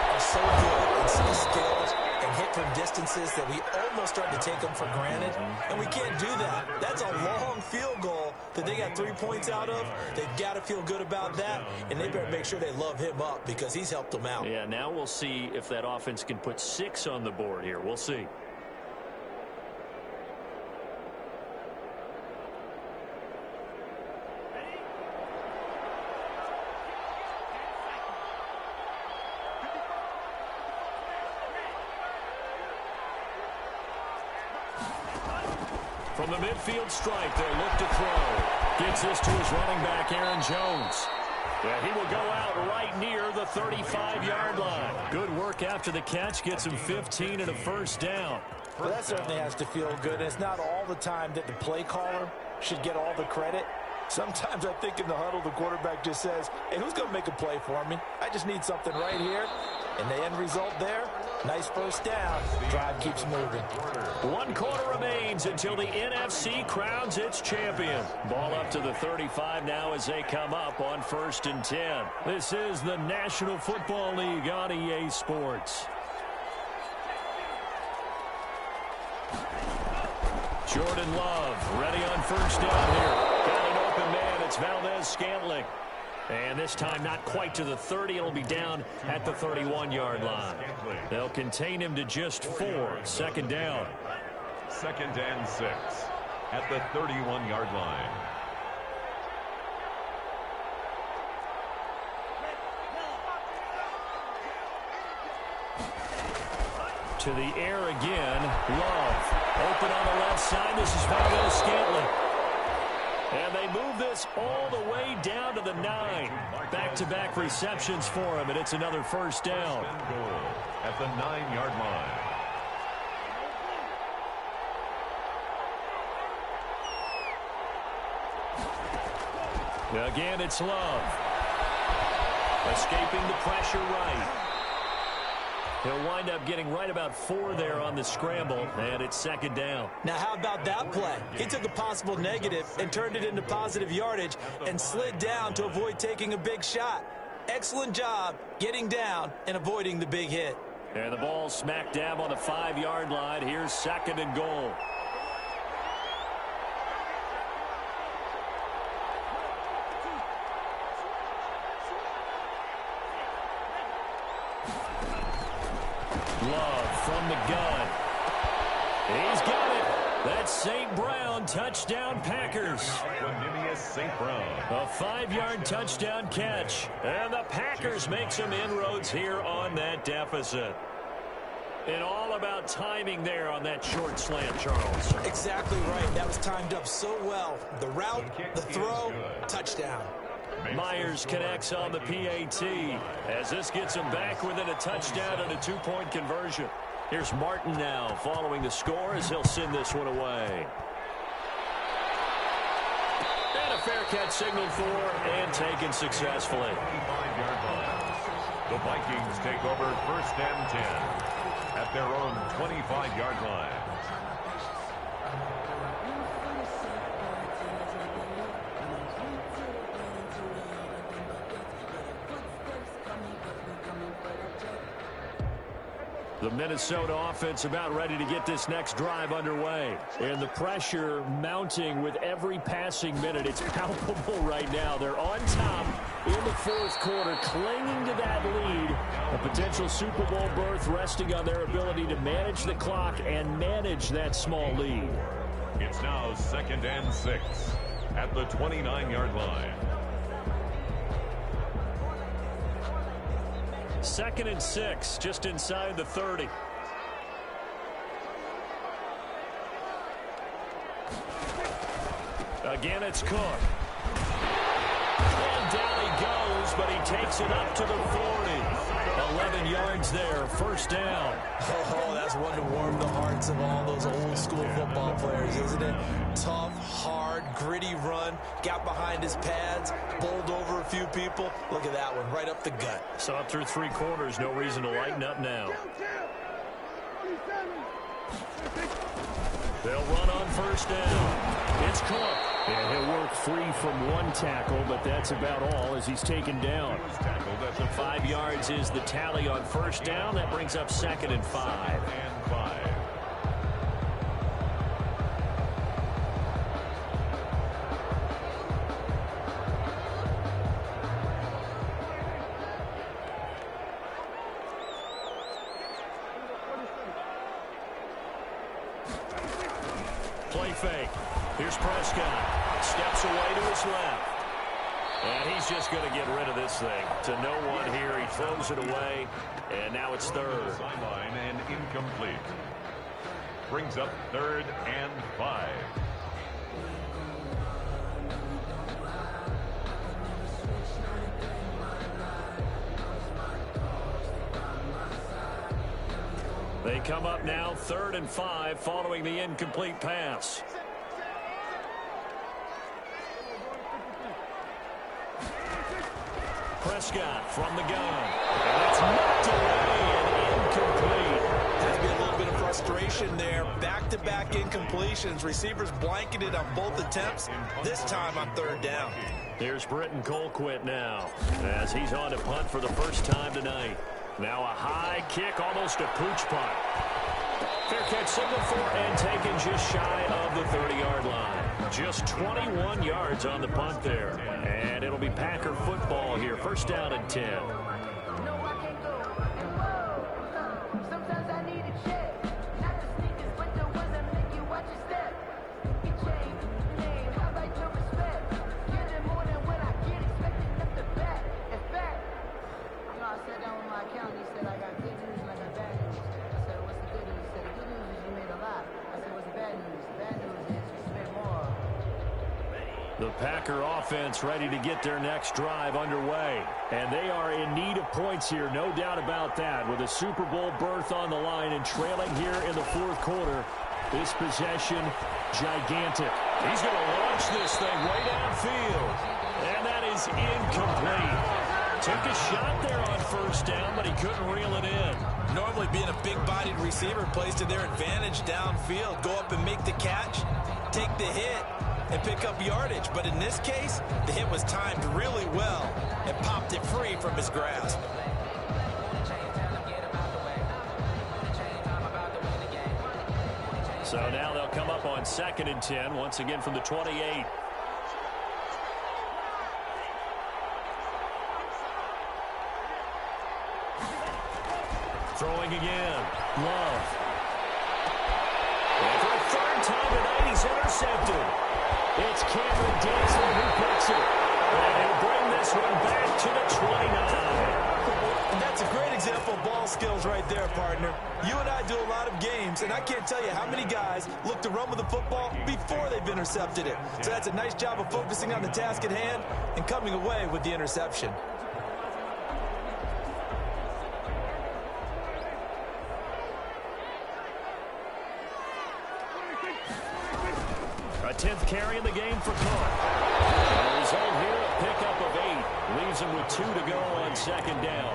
are so good and so skilled and hit from distances that we almost start to take them for granted. And we can't do that. That's a long field goal that they got 3 points out of. They've got to feel good about that, and they better make sure they love him up because he's helped them out. Yeah, now we'll see if that offense can put 6 on the board here. We'll see. From the midfield stripe, they'll look to throw. Gets this to his running back, Aaron Jones. Yeah, he will go out right near the 35-yard line. Good work after the catch. Gets him 15 and a first down. Well, that certainly has to feel good. And it's not all the time that the play caller should get all the credit. Sometimes I think in the huddle, the quarterback just says, hey, who's going to make a play for me? I just need something right here. And the end result there, nice first down. Drive keeps moving. 1 quarter remains until the NFC crowns its champion. Ball up to the 35 now as they come up on 1st and 10. This is the National Football League on EA Sports. Jordan Love ready on 1st down here. Got an open man. It's Valdez-Scantling. And this time not quite to the 30. It'll be down at the 31-yard line. They'll contain him to just 4. 2nd down. 2nd and 6 at the 31-yard line. To the air again. Love. Open on the left side. This is Valdez-Scantling. And they move this all the way down to the 9. Back-to-back receptions for him, and it's another 1st down. At the 9-yard line. Again, it's Love. Escaping the pressure right. He'll wind up getting right about 4 there on the scramble, and it's 2nd down. Now, how about that play? He took a possible negative and turned it into positive yardage and slid down to avoid taking a big shot. Excellent job getting down and avoiding the big hit. And the ball smack dab on the 5-yard line. Here's 2nd and goal. Love from the gun. He's got it. That's St. Brown. Touchdown, Packers. St. Brown. A 5-yard touchdown catch. And the Packers make some inroads here on that deficit. And all about timing there on that short slant, Charles. Exactly right. That was timed up so well. The route, the throw, touchdown. Myers connects on the PAT as this gets him back within a touchdown and a 2-point conversion. Here's Martin now following the score as he'll send this one away. And a fair catch signaled for and taken successfully. 25-yard line. The Vikings take over 1st and 10 at their own 25-yard line. The Minnesota offense about ready to get this next drive underway. And the pressure mounting with every passing minute. It's palpable right now. They're on top in the 4th quarter, clinging to that lead. A potential Super Bowl berth resting on their ability to manage the clock and manage that small lead. It's now 2nd and 6 at the 29-yard line. 2nd and 6, just inside the 30. Again, it's Cook. And down he goes, but he takes it up to the 40. 11 yards there, 1st down. Oh, that's one to warm the hearts of all those old school football players, isn't it? Tough, hard, gritty run, got behind his pads, bowled over a few people. Look at that one, right up the gut. Saw it through 3 quarters, no reason to lighten up now. They'll run on first down. It's Cook. And he'll work free from one tackle, but that's about all as he's taken down. 5 yards is the tally on first down. That brings up 2nd and 5. Play fake. Here's Prescott. Steps away to his left. And he's just going to get rid of this thing. To no one here. He throws it away. And now it's 3rd. Sideline and incomplete. Brings up 3rd and 5. They come up now 3rd and 5 following the incomplete pass. Prescott from the gun. And that's knocked away and incomplete. Has to be a little bit of frustration there. Back-to-back incompletions. Receivers blanketed on both attempts. This time on 3rd down. Here's Britton Colquitt now as he's on to punt for the first time tonight. Now a high kick, almost a pooch punt. Fair catch signal for and taken just shy of the 30-yard line. Just 21 yards on the punt there. And it'll be Packer football here. First down and 10. The Packer offense ready to get their next drive underway. And they are in need of points here, no doubt about that. With a Super Bowl berth on the line and trailing here in the 4th quarter. This possession, gigantic. He's going to launch this thing way downfield. And that is incomplete. Took a shot there on first down, but he couldn't reel it in. Normally being a big-bodied receiver plays to their advantage downfield. Go up and make the catch, take the hit, and pick up yardage. But in this case, the hit was timed really well and popped it free from his grasp. So now they'll come up on 2nd and 10, once again from the 28. Throwing again. Love. And for a 3rd time tonight, he's intercepted. It's Cameron Dantzler who picks it. And he'll bring this one back to the 29. That's a great example of ball skills right there, partner. You and I do a lot of games, and I can't tell you how many guys look to run with the football before they've intercepted it. So that's a nice job of focusing on the task at hand and coming away with the interception. A 10th carry in the game for Cook. The result here, a pickup of 8. Leaves him with 2 to go on 2nd down.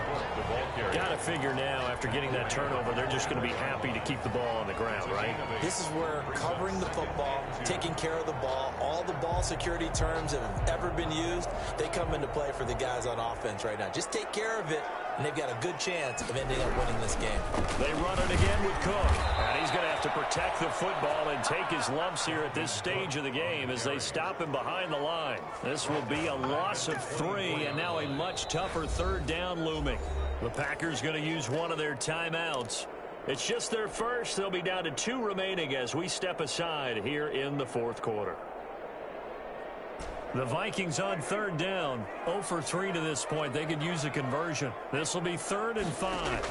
Got to figure now, after getting that turnover, they're just going to be happy to keep the ball on the ground, right? This is where covering the football, taking care of the ball, all the ball security terms that have ever been used, they come into play for the guys on offense right now. Just take care of it, and they've got a good chance of ending up winning this game. They run it again with Cook, and he's going to have to protect the football and take his lumps here at this stage of the game as they stop him behind the line. This will be a loss of 3, and now a much tougher 3rd down looming. The Packers going to use one of their timeouts. It's just their first. They'll be down to 2 remaining as we step aside here in the 4th quarter. The Vikings on 3rd down. 0 for 3 to this point. They could use a conversion. This will be 3rd and 5.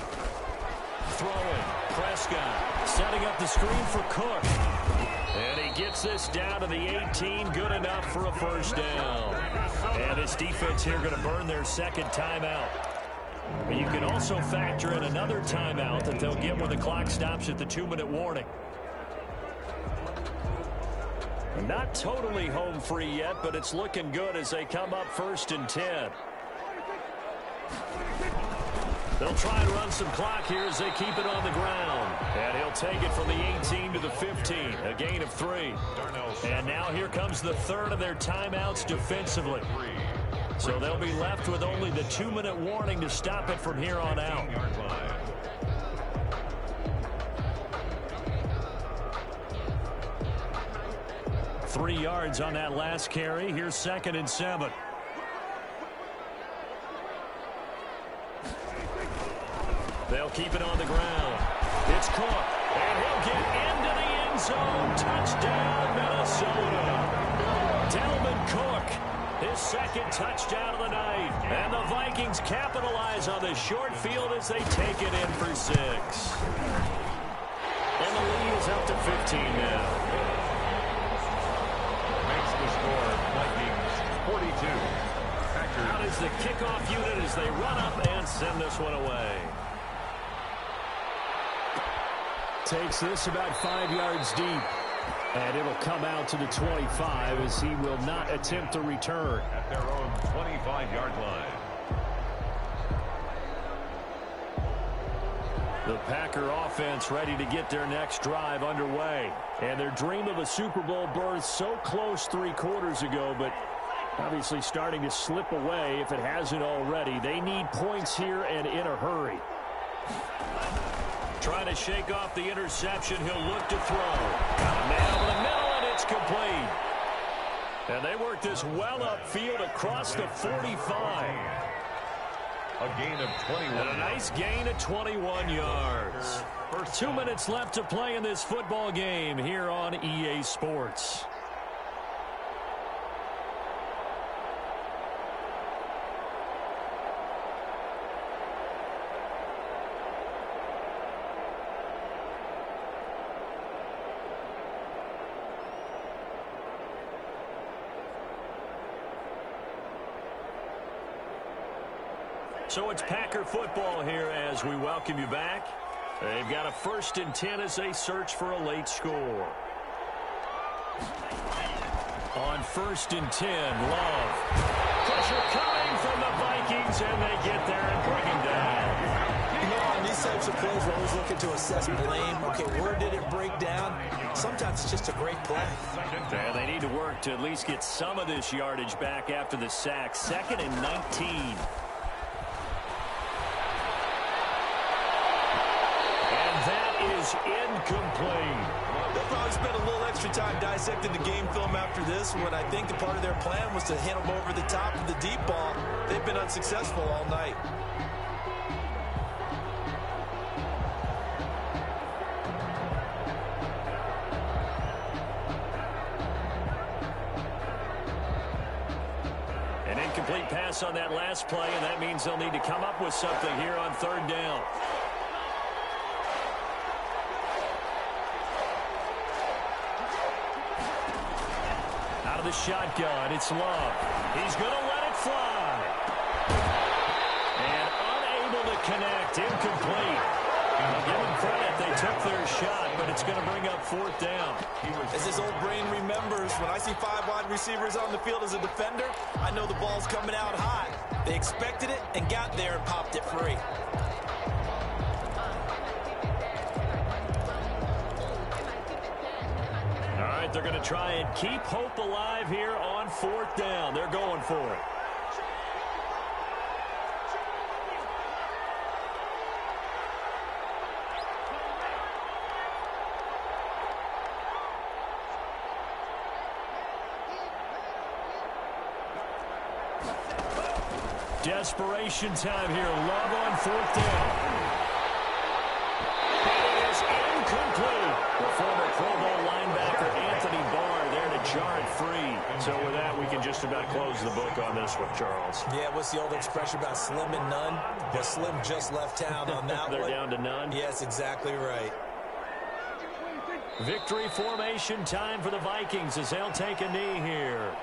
Throwing. Prescott setting up the screen for Cook. And he gets this down to the 18. Good enough for a first down. And this defense here going to burn their 2nd timeout. You can also factor in another timeout that they'll get when the clock stops at the 2-minute warning. Not totally home free yet, but it's looking good as they come up 1st and 10. They'll try and run some clock here as they keep it on the ground. And he'll take it from the 18 to the 15, a gain of 3. And now here comes the third of their timeouts defensively. So they'll be left with only the 2-minute warning to stop it from here on out. 3 yards on that last carry. Here's 2nd and 7. They'll keep it on the ground. It's Cook, and he'll get into the end zone. Touchdown, Minnesota. Dalvin Cook, his 2nd touchdown of the night. And the Vikings capitalize on the short field as they take it in for 6. And the lead is up to 15 now. Makes the score, Vikings 42. Out is the kickoff unit as they run up and send this one away. Takes this about 5 yards deep. And it'll come out to the 25 as he will not attempt to return. At their own 25-yard line. The Packer offense ready to get their next drive underway. And their dream of a Super Bowl berth so close 3 quarters ago, but obviously starting to slip away if it hasn't already. They need points here and in a hurry. Trying to shake off the interception. He'll look to throw. Got a man over the middle, and it's complete. And they work this well upfield across the 45. A gain of 21. And a nice gain of 21 yards. 2 minutes left to play in this football game here on EA Sports. So it's Packer football here as we welcome you back. They've got a 1st and 10 as they search for a late score. On 1st and 10, Love. Pressure coming from the Vikings, and they get there and bring him down. You know, on these types of plays, we're always looking to assess blame. Okay, where did it break down? Sometimes it's just a great play. And they need to work to at least get some of this yardage back after the sack. 2nd and 19. Incomplete. They'll probably spend a little extra time dissecting the game film after this one. I think the part of their plan was to hit them over the top of the deep ball. They've been unsuccessful all night. An incomplete pass on that last play, and that means they'll need to come up with something here on 3rd down. Out of the shotgun, it's Love. He's going to let it fly. And unable to connect, incomplete. I'll give them credit, they took their shot, but it's going to bring up 4th down. As his old brain remembers, when I see 5 wide receivers on the field as a defender, I know the ball's coming out high. They expected it and got there and popped it free. They're going to try and keep hope alive here on 4th down. They're going for it. Desperation time here. Love on 4th down. It is incomplete. The former Pro Bowl linebacker Anthony Barr there to jar it free. So with that, we can just about close the book on this one, Charles. Yeah, what's the old expression about slim and none? Well, Slim just left town on that They're one. down to none. Yes, exactly right. Victory formation time for the Vikings as they'll take a knee here.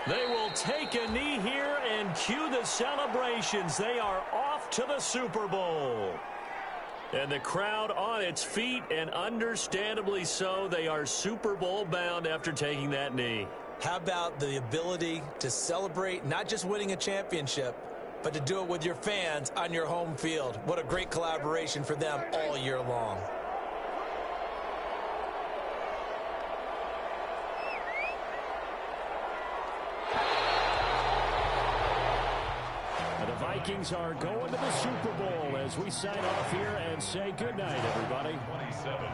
They will take a knee here and cue the celebrations. They are off to the Super Bowl. And the crowd on its feet, and understandably so. They are Super Bowl bound after taking that knee. How about the ability to celebrate not just winning a championship, but to do it with your fans on your home field? What a great collaboration for them all year long. Vikings are going to the Super Bowl as we sign off here and say goodnight, everybody. 27.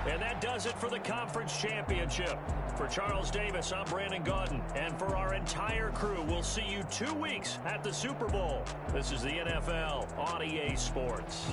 And that does it for the conference championship. For Charles Davis, I'm Brandon Gaudin. And for our entire crew, we'll see you 2 weeks at the Super Bowl. This is the NFL on EA Sports.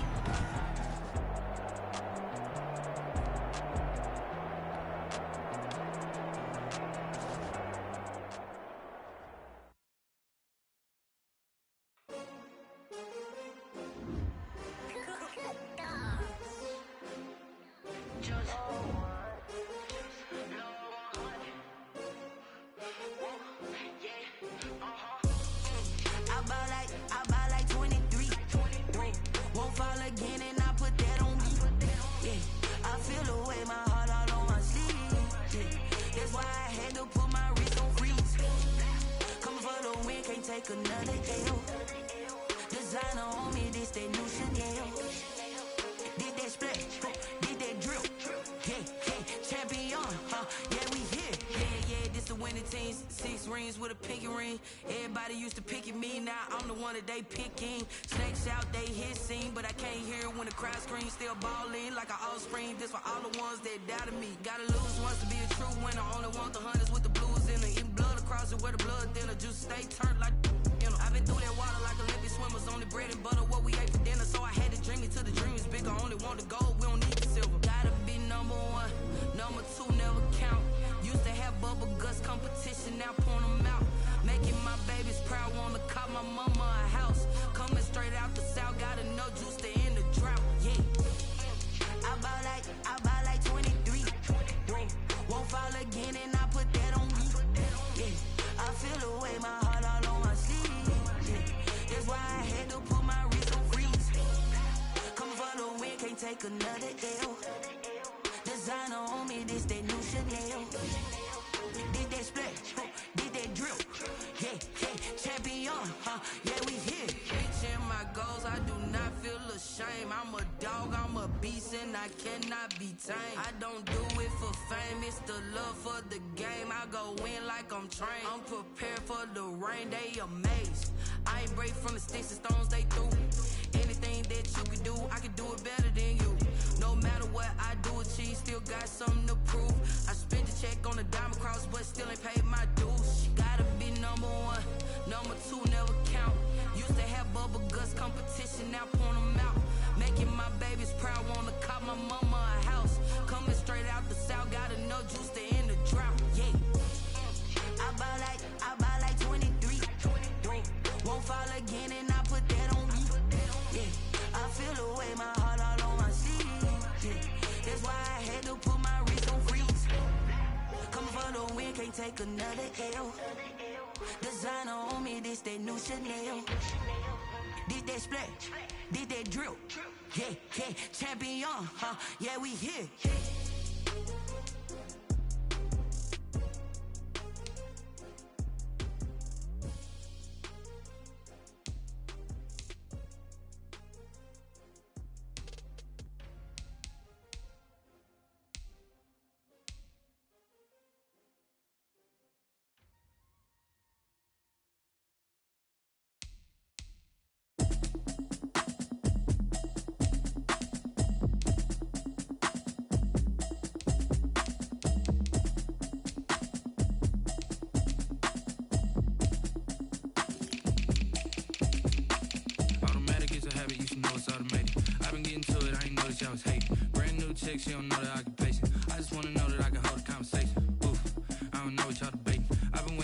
I'm prepared for the rain, they amazed. I ain't break from the sticks and stones they threw. Anything that you can do, I can do it better than you. No matter what I do, achieve, still got something to prove. I spent the check on the diamond cross, but still ain't paid my dues. Gotta be number one, number two never count. Used to have bubble guts competition, now point them out. Making my babies proud, wanna cop my mama a house. Coming straight out the south, got enough juice to end the drought. Yeah. I buy like 23. Won't fall again and I put that on me. Yeah, I feel the way, my heart all on my sleeve. Yeah, that's why I had to put my wrist on freeze. Coming for the win, can't take another L. Designer on me, this that new Chanel. Did that splash, did that drill. Yeah, yeah, champion, huh? Yeah, we here. She don't know that I can pace it. I just wanna know that I can hold a conversation. Oof, I don't know what y'all debating. I've been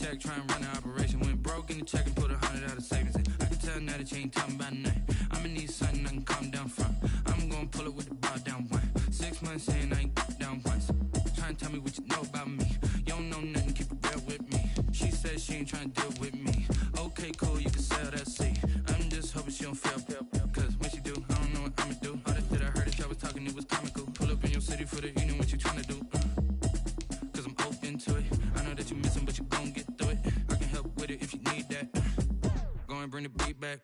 check, try and run the operation. Went broke in the check and put 100 out of savings in. I can tell now that you ain't talking about nothing. I'ma need something I can calm down from. I'm gonna pull it with the bar down one. 6 months in, I ain't down once. Try and tell me what you know about me. You don't know nothing, keep it real with me. She said she ain't trying to deal with me. Okay, cool, you can sell that seat. I'm just hoping she don't fail. Cause when she do, I don't know what I'ma do. All that I heard that y'all was talking, it was comical. Pull up in your city for the evening, what you trying to do? Cause I'm open to it. I know that you missing, but you gon' get through it. I can help with it if you need that. Go and bring the beat back.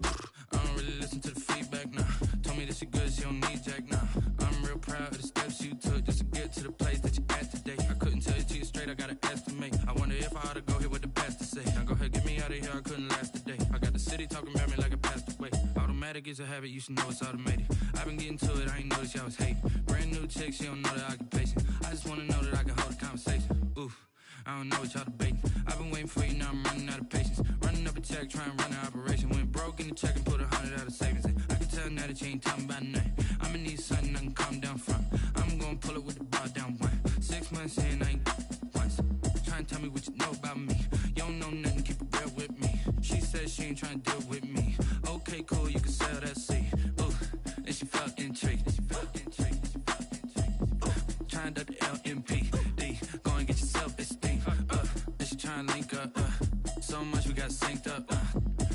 I don't really listen to the feedback, nah. Told me that she good, she don't need jack, nah. I'm real proud of the steps you took just to get to the place that you at today. I couldn't tell you to you straight, I gotta estimate. I wonder if I ought to go here with the pastor say. Now go ahead, get me out of here, I couldn't last a day. I got the city talking about me like I passed away. Automatic is a habit, you should know it's automated. I've been getting to it, I ain't noticed y'all was hating. Brand new chick, she don't know the occupation. I just wanna know that I can hold a conversation. Oof, I don't know what y'all debating. I've been waiting for you, now I'm running out of patience. Running up a check, try and run the operation. Went broke in the check and put 100 out of savings in. I can tell now that you ain't talking about nothing. I'ma need something I can calm down from. I'm gonna pull it with the bar down one. 6 months in, I ain't once. Try and tell me what you know about me. You don't know nothing, keep it real with me. She said she ain't trying to deal with me. Okay, cool, you can sell that seat. Ooh, and she felt intrigued. Trying to the LMPD. Go and get yourself esteem. And she trying to link up. So much we got synced up.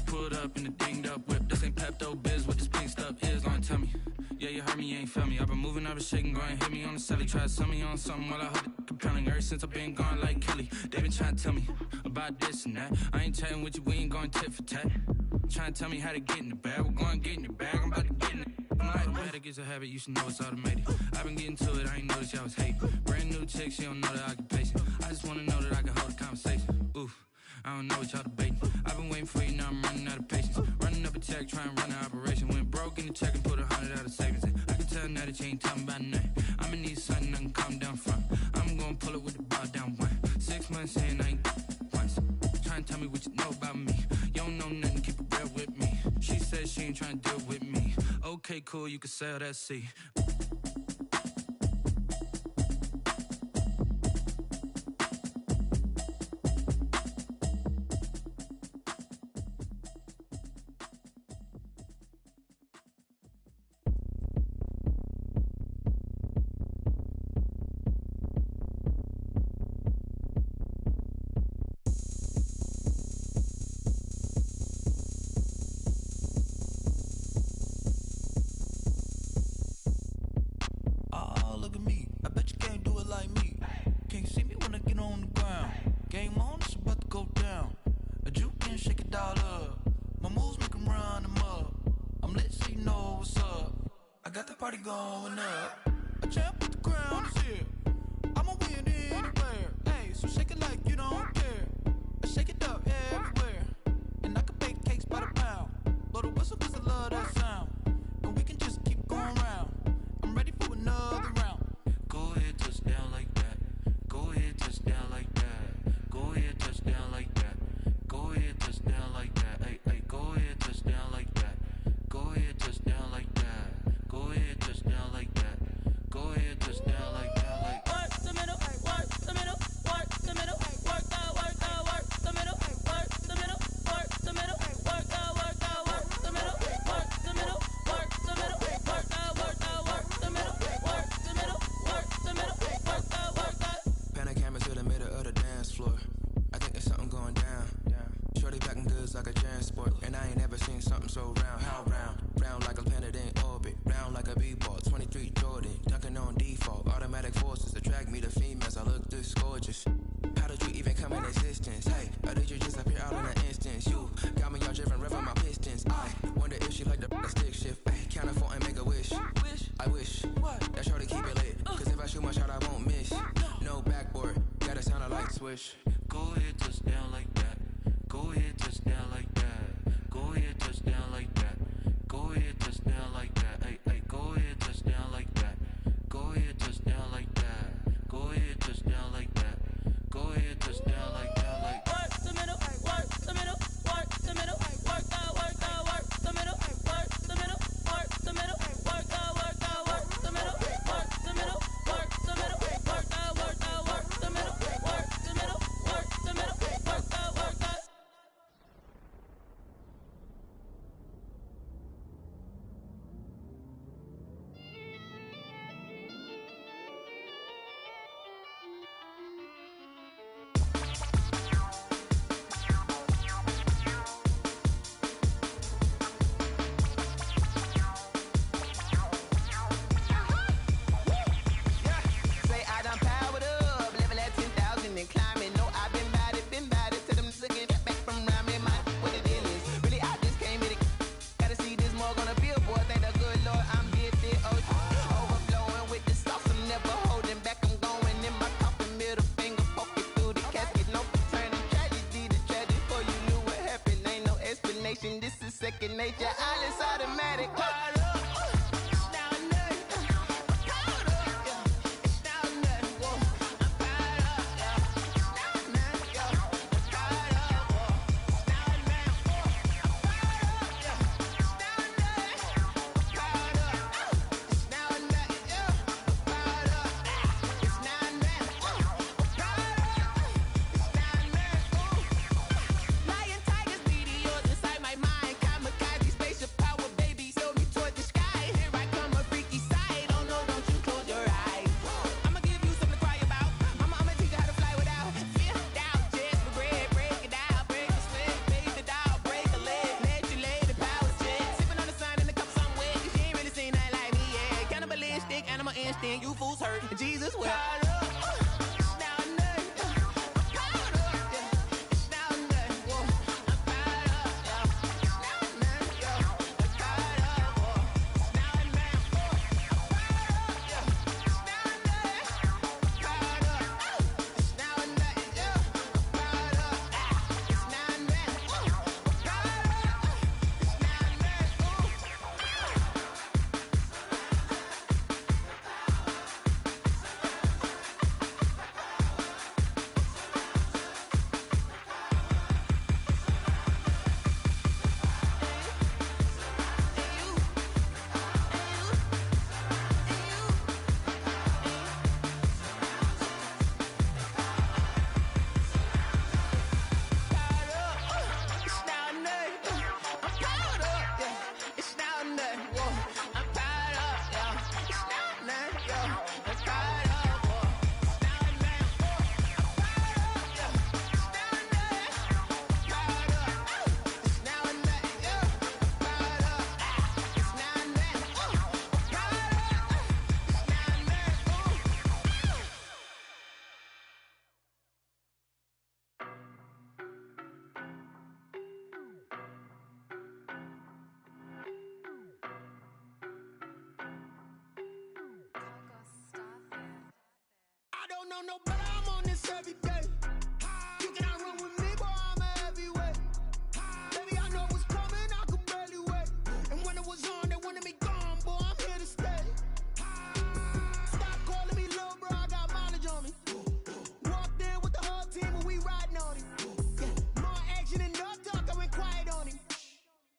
Pulled up in the dinged up whip. This ain't Pepto-Biz, what this pink stuff is. Go and tell me. Yeah, you heard me, you ain't felt me. I've been moving, I've been shaking. Go and hit me on the celly. Try to sell me on something while I hold it compelling. Ever since I've been gone like Kelly. They been trying to tell me about this and that. I ain't chatting with you, we ain't going tit for tat. Trying to tell me how to get in the bag. We're going to get in the bag, I'm about to get in it. Automatic is a habit, you should know it's automated. I've been getting to it, I ain't noticed y'all was hating. Brand new chick, she don't know the occupation. I just wanna know that I can hold a conversation. Oof, I don't know what y'all debating. I've been waiting for you, now I'm running out of patience. Running up a check, try and run the operation. Went broke in the check and put 100 out of savings in. I can tell now that you ain't talking about nothing. I'ma need something I can calm down from. I'm gonna pull it with the bar down one. 6 months in, I ain't once. Try and tell me what you know about me. You don't know nothing, keep it real with me. She said she ain't trying to deal with me. Okay, cool, you can sell that seat. Swish. Go ahead, touch down like that. Go ahead, touch down like that. Go ahead, touch down like that. Go ahead, touch down like that. Hey, hey, go ahead, touch down like that. Go ahead, touch down like that. Go ahead, touch down like that. Go ahead, touch down like that. Like. Work the middle, combination. This is second nature. All is automatic. Caught up. You fools hurt. Jesus will. No, but I'm on this every day. You cannot run with me, boy, I'm a heavyweight. Baby, I know what's coming, I could barely wait. And when it was on, they wanted me gone, boy, I'm here to stay. Stop calling me little bro, I got mileage on me. Walked in with the whole team and we riding on him. Yeah, more action and no talk, I went quiet on him.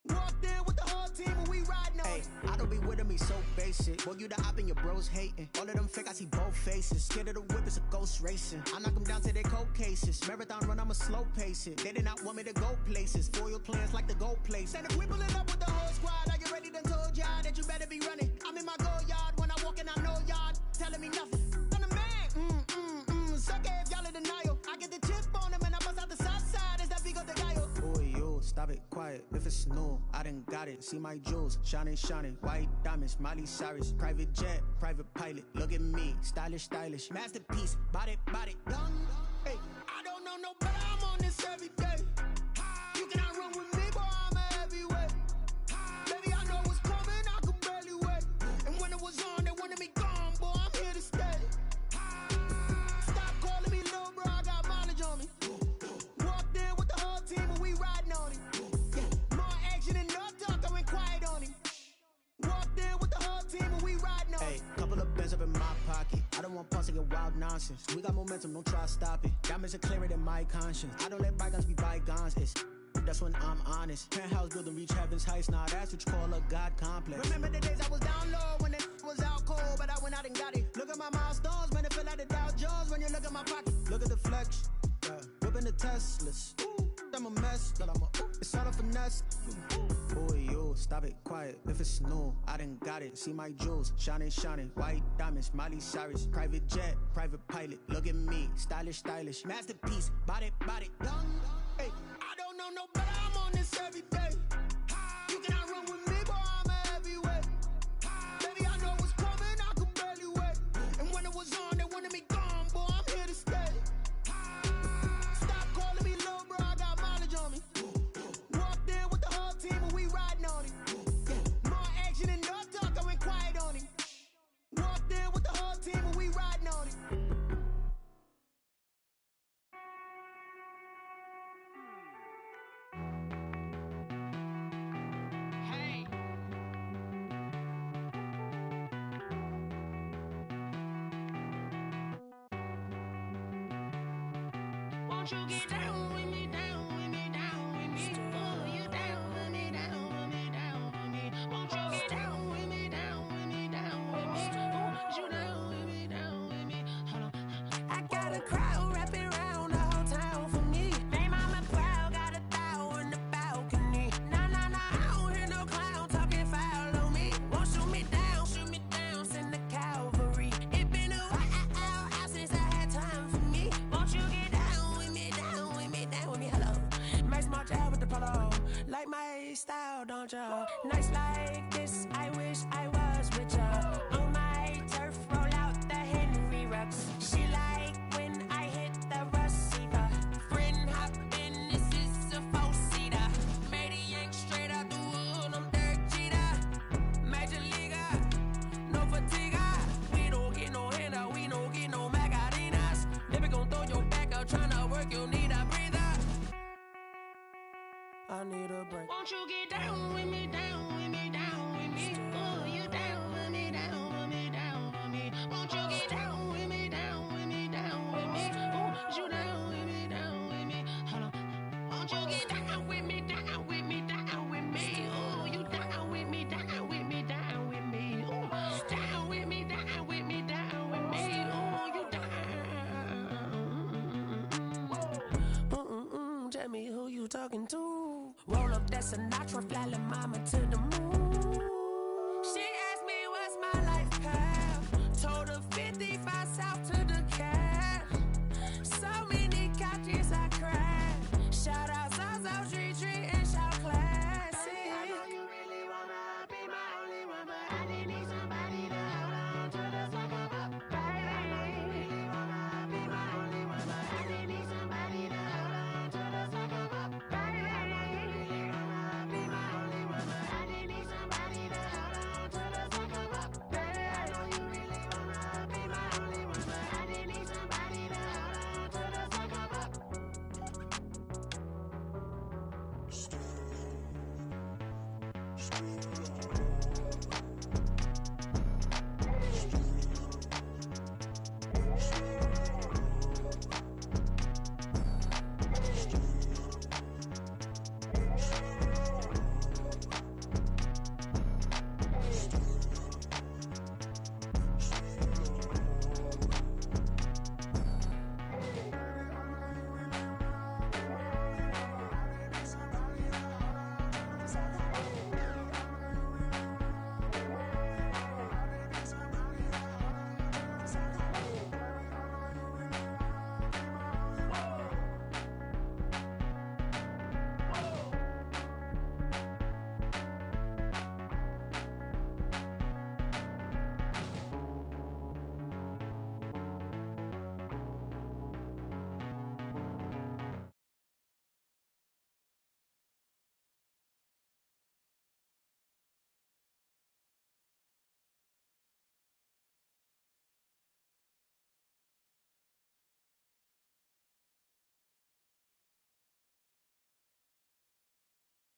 Walked in with the whole team and we riding on him. I don't be with me so basic. Boy, you the op and your bros hating. All of them fake, I see both faces. Scared of the whip, it's a ghost racing. I knock them down to their cold cases. Marathon run, I'ma slow pace it. They did not want me to go places. Foil plans like the goal place. And if we pulling up with the whole squad, are you ready? Done told y'all that you better be running. I'm in my go yard. When I walk in, I know y'all telling me nothing. I'm the man. Suck it if y'all in denial. I get the chip on him and I bust out the south side. Is that Vigo the guy? Boy, you stop it, quiet. If it's new, I done got it. See my jewels, shining, shining. White diamonds, Miley Cyrus. Private jet, private pilot. Look at me, stylish, stylish. Masterpiece, body, young. Hey, I don't know no better, I'm on this every day. You cannot run with me, boy, I'm a heavyweight. Baby, I know what's coming, I could barely wait. And when it was on, they wanted me gone, boy, I'm here to stay. Stop calling me little bro, I got mileage on me. Walked in with the whole team and we riding on him. Yeah, more action and no talk, I went quiet on him. Walked in with the whole team and we riding on him. Hey, couple of bands up in my pocket. I don't want pause to get wild nonsense. We got momentum, don't try to stop it. Diamonds are clearer than my conscience. I don't let bygones be bygones. That's when I'm honest. Penthouse building reach heaven's heights. Now that's what you call a God complex. Remember the days I was down low when it was out cold, but I went out and got it. Look at my milestones, man, it feel like the Dow Jones when you look at my pocket. Look at the flex, whipping the Teslas. I'm a mess, but it's all a finesse. Boy, you stop it, quiet. If it's new, I done got it. See my jewels, shining, shining. White diamonds, Miley Cyrus. Private jet, private pilot. Look at me, stylish, stylish. Masterpiece, body, young. Hey, I don't know no better, I'm on this every day. You cannot run with me, boy, I'm a heavyweight. Baby, I know what's coming, I could barely wait. And when it was on, they wanted me gone, boy, I'm here to stay. Stop calling me little bro, I got mileage on me. Walked in with the whole team and we riding on him. Yeah, more action and no talk, I went quiet on him. Walked in with the whole team and we riding on him. Won't you get down with me, down with me, down with me? Oh, you down with me, down with me, down with me. Won't you get down with me, down with me, down with me? Oh, you down with me, down with me? Hold on. I got a crowd wrapping around the whole town for me. Name mama proud, got a thou in the balcony. Nah, I don't hear no clown talking foul on me. Won't shoot me down, send the cavalry. It been a while since I had time for me. Won't you get down with me, down with me, down with me? Hello. Max March out with the polo. Like my style, don't ya? Nights like this, I wish I was with ya. On my turf, roll out the Henry Rux. She like when I hit the receiver. Friend hop in, this is a four-seater. Made a yank straight out the wood, I'm Derek Jeter. Major leaguer, no fatigue. We don't get no handout, we don't get no Macarinas. Never gon' throw your back out, tryna work, you need a breather. I need a break. Won't you get down with me, down with me, down with me? Oh, you down with me, down with me, down with me? Won't you get down with me, down with me, down with me? Oh, you down with me, down with me? Hold on. Won't you get down with me, down with me, down with me? Oh, you down with me, down with me, down with me? Oh, down with me, down with me, down with me? Oh, you down. Tell me who you talking to. Roll up that Sinatra, fly la mama to the moon. She asked me what's my life path. Told her 55 south to the cash. So many couches I crashed. Shout out South Street and shout classy. I know you really wanna be my only one, but I didn't need somebody to hold on to the sucker up, baby. I know you really wanna be my only one, but I didn't need somebody to hold on to the sucker up, baby. I know you really wanna be my only one, but I didn't need somebody to hold on to the sucker up, baby. I know you really wanna be my only one, but I didn't need somebody to hold on to the sucker up. Stay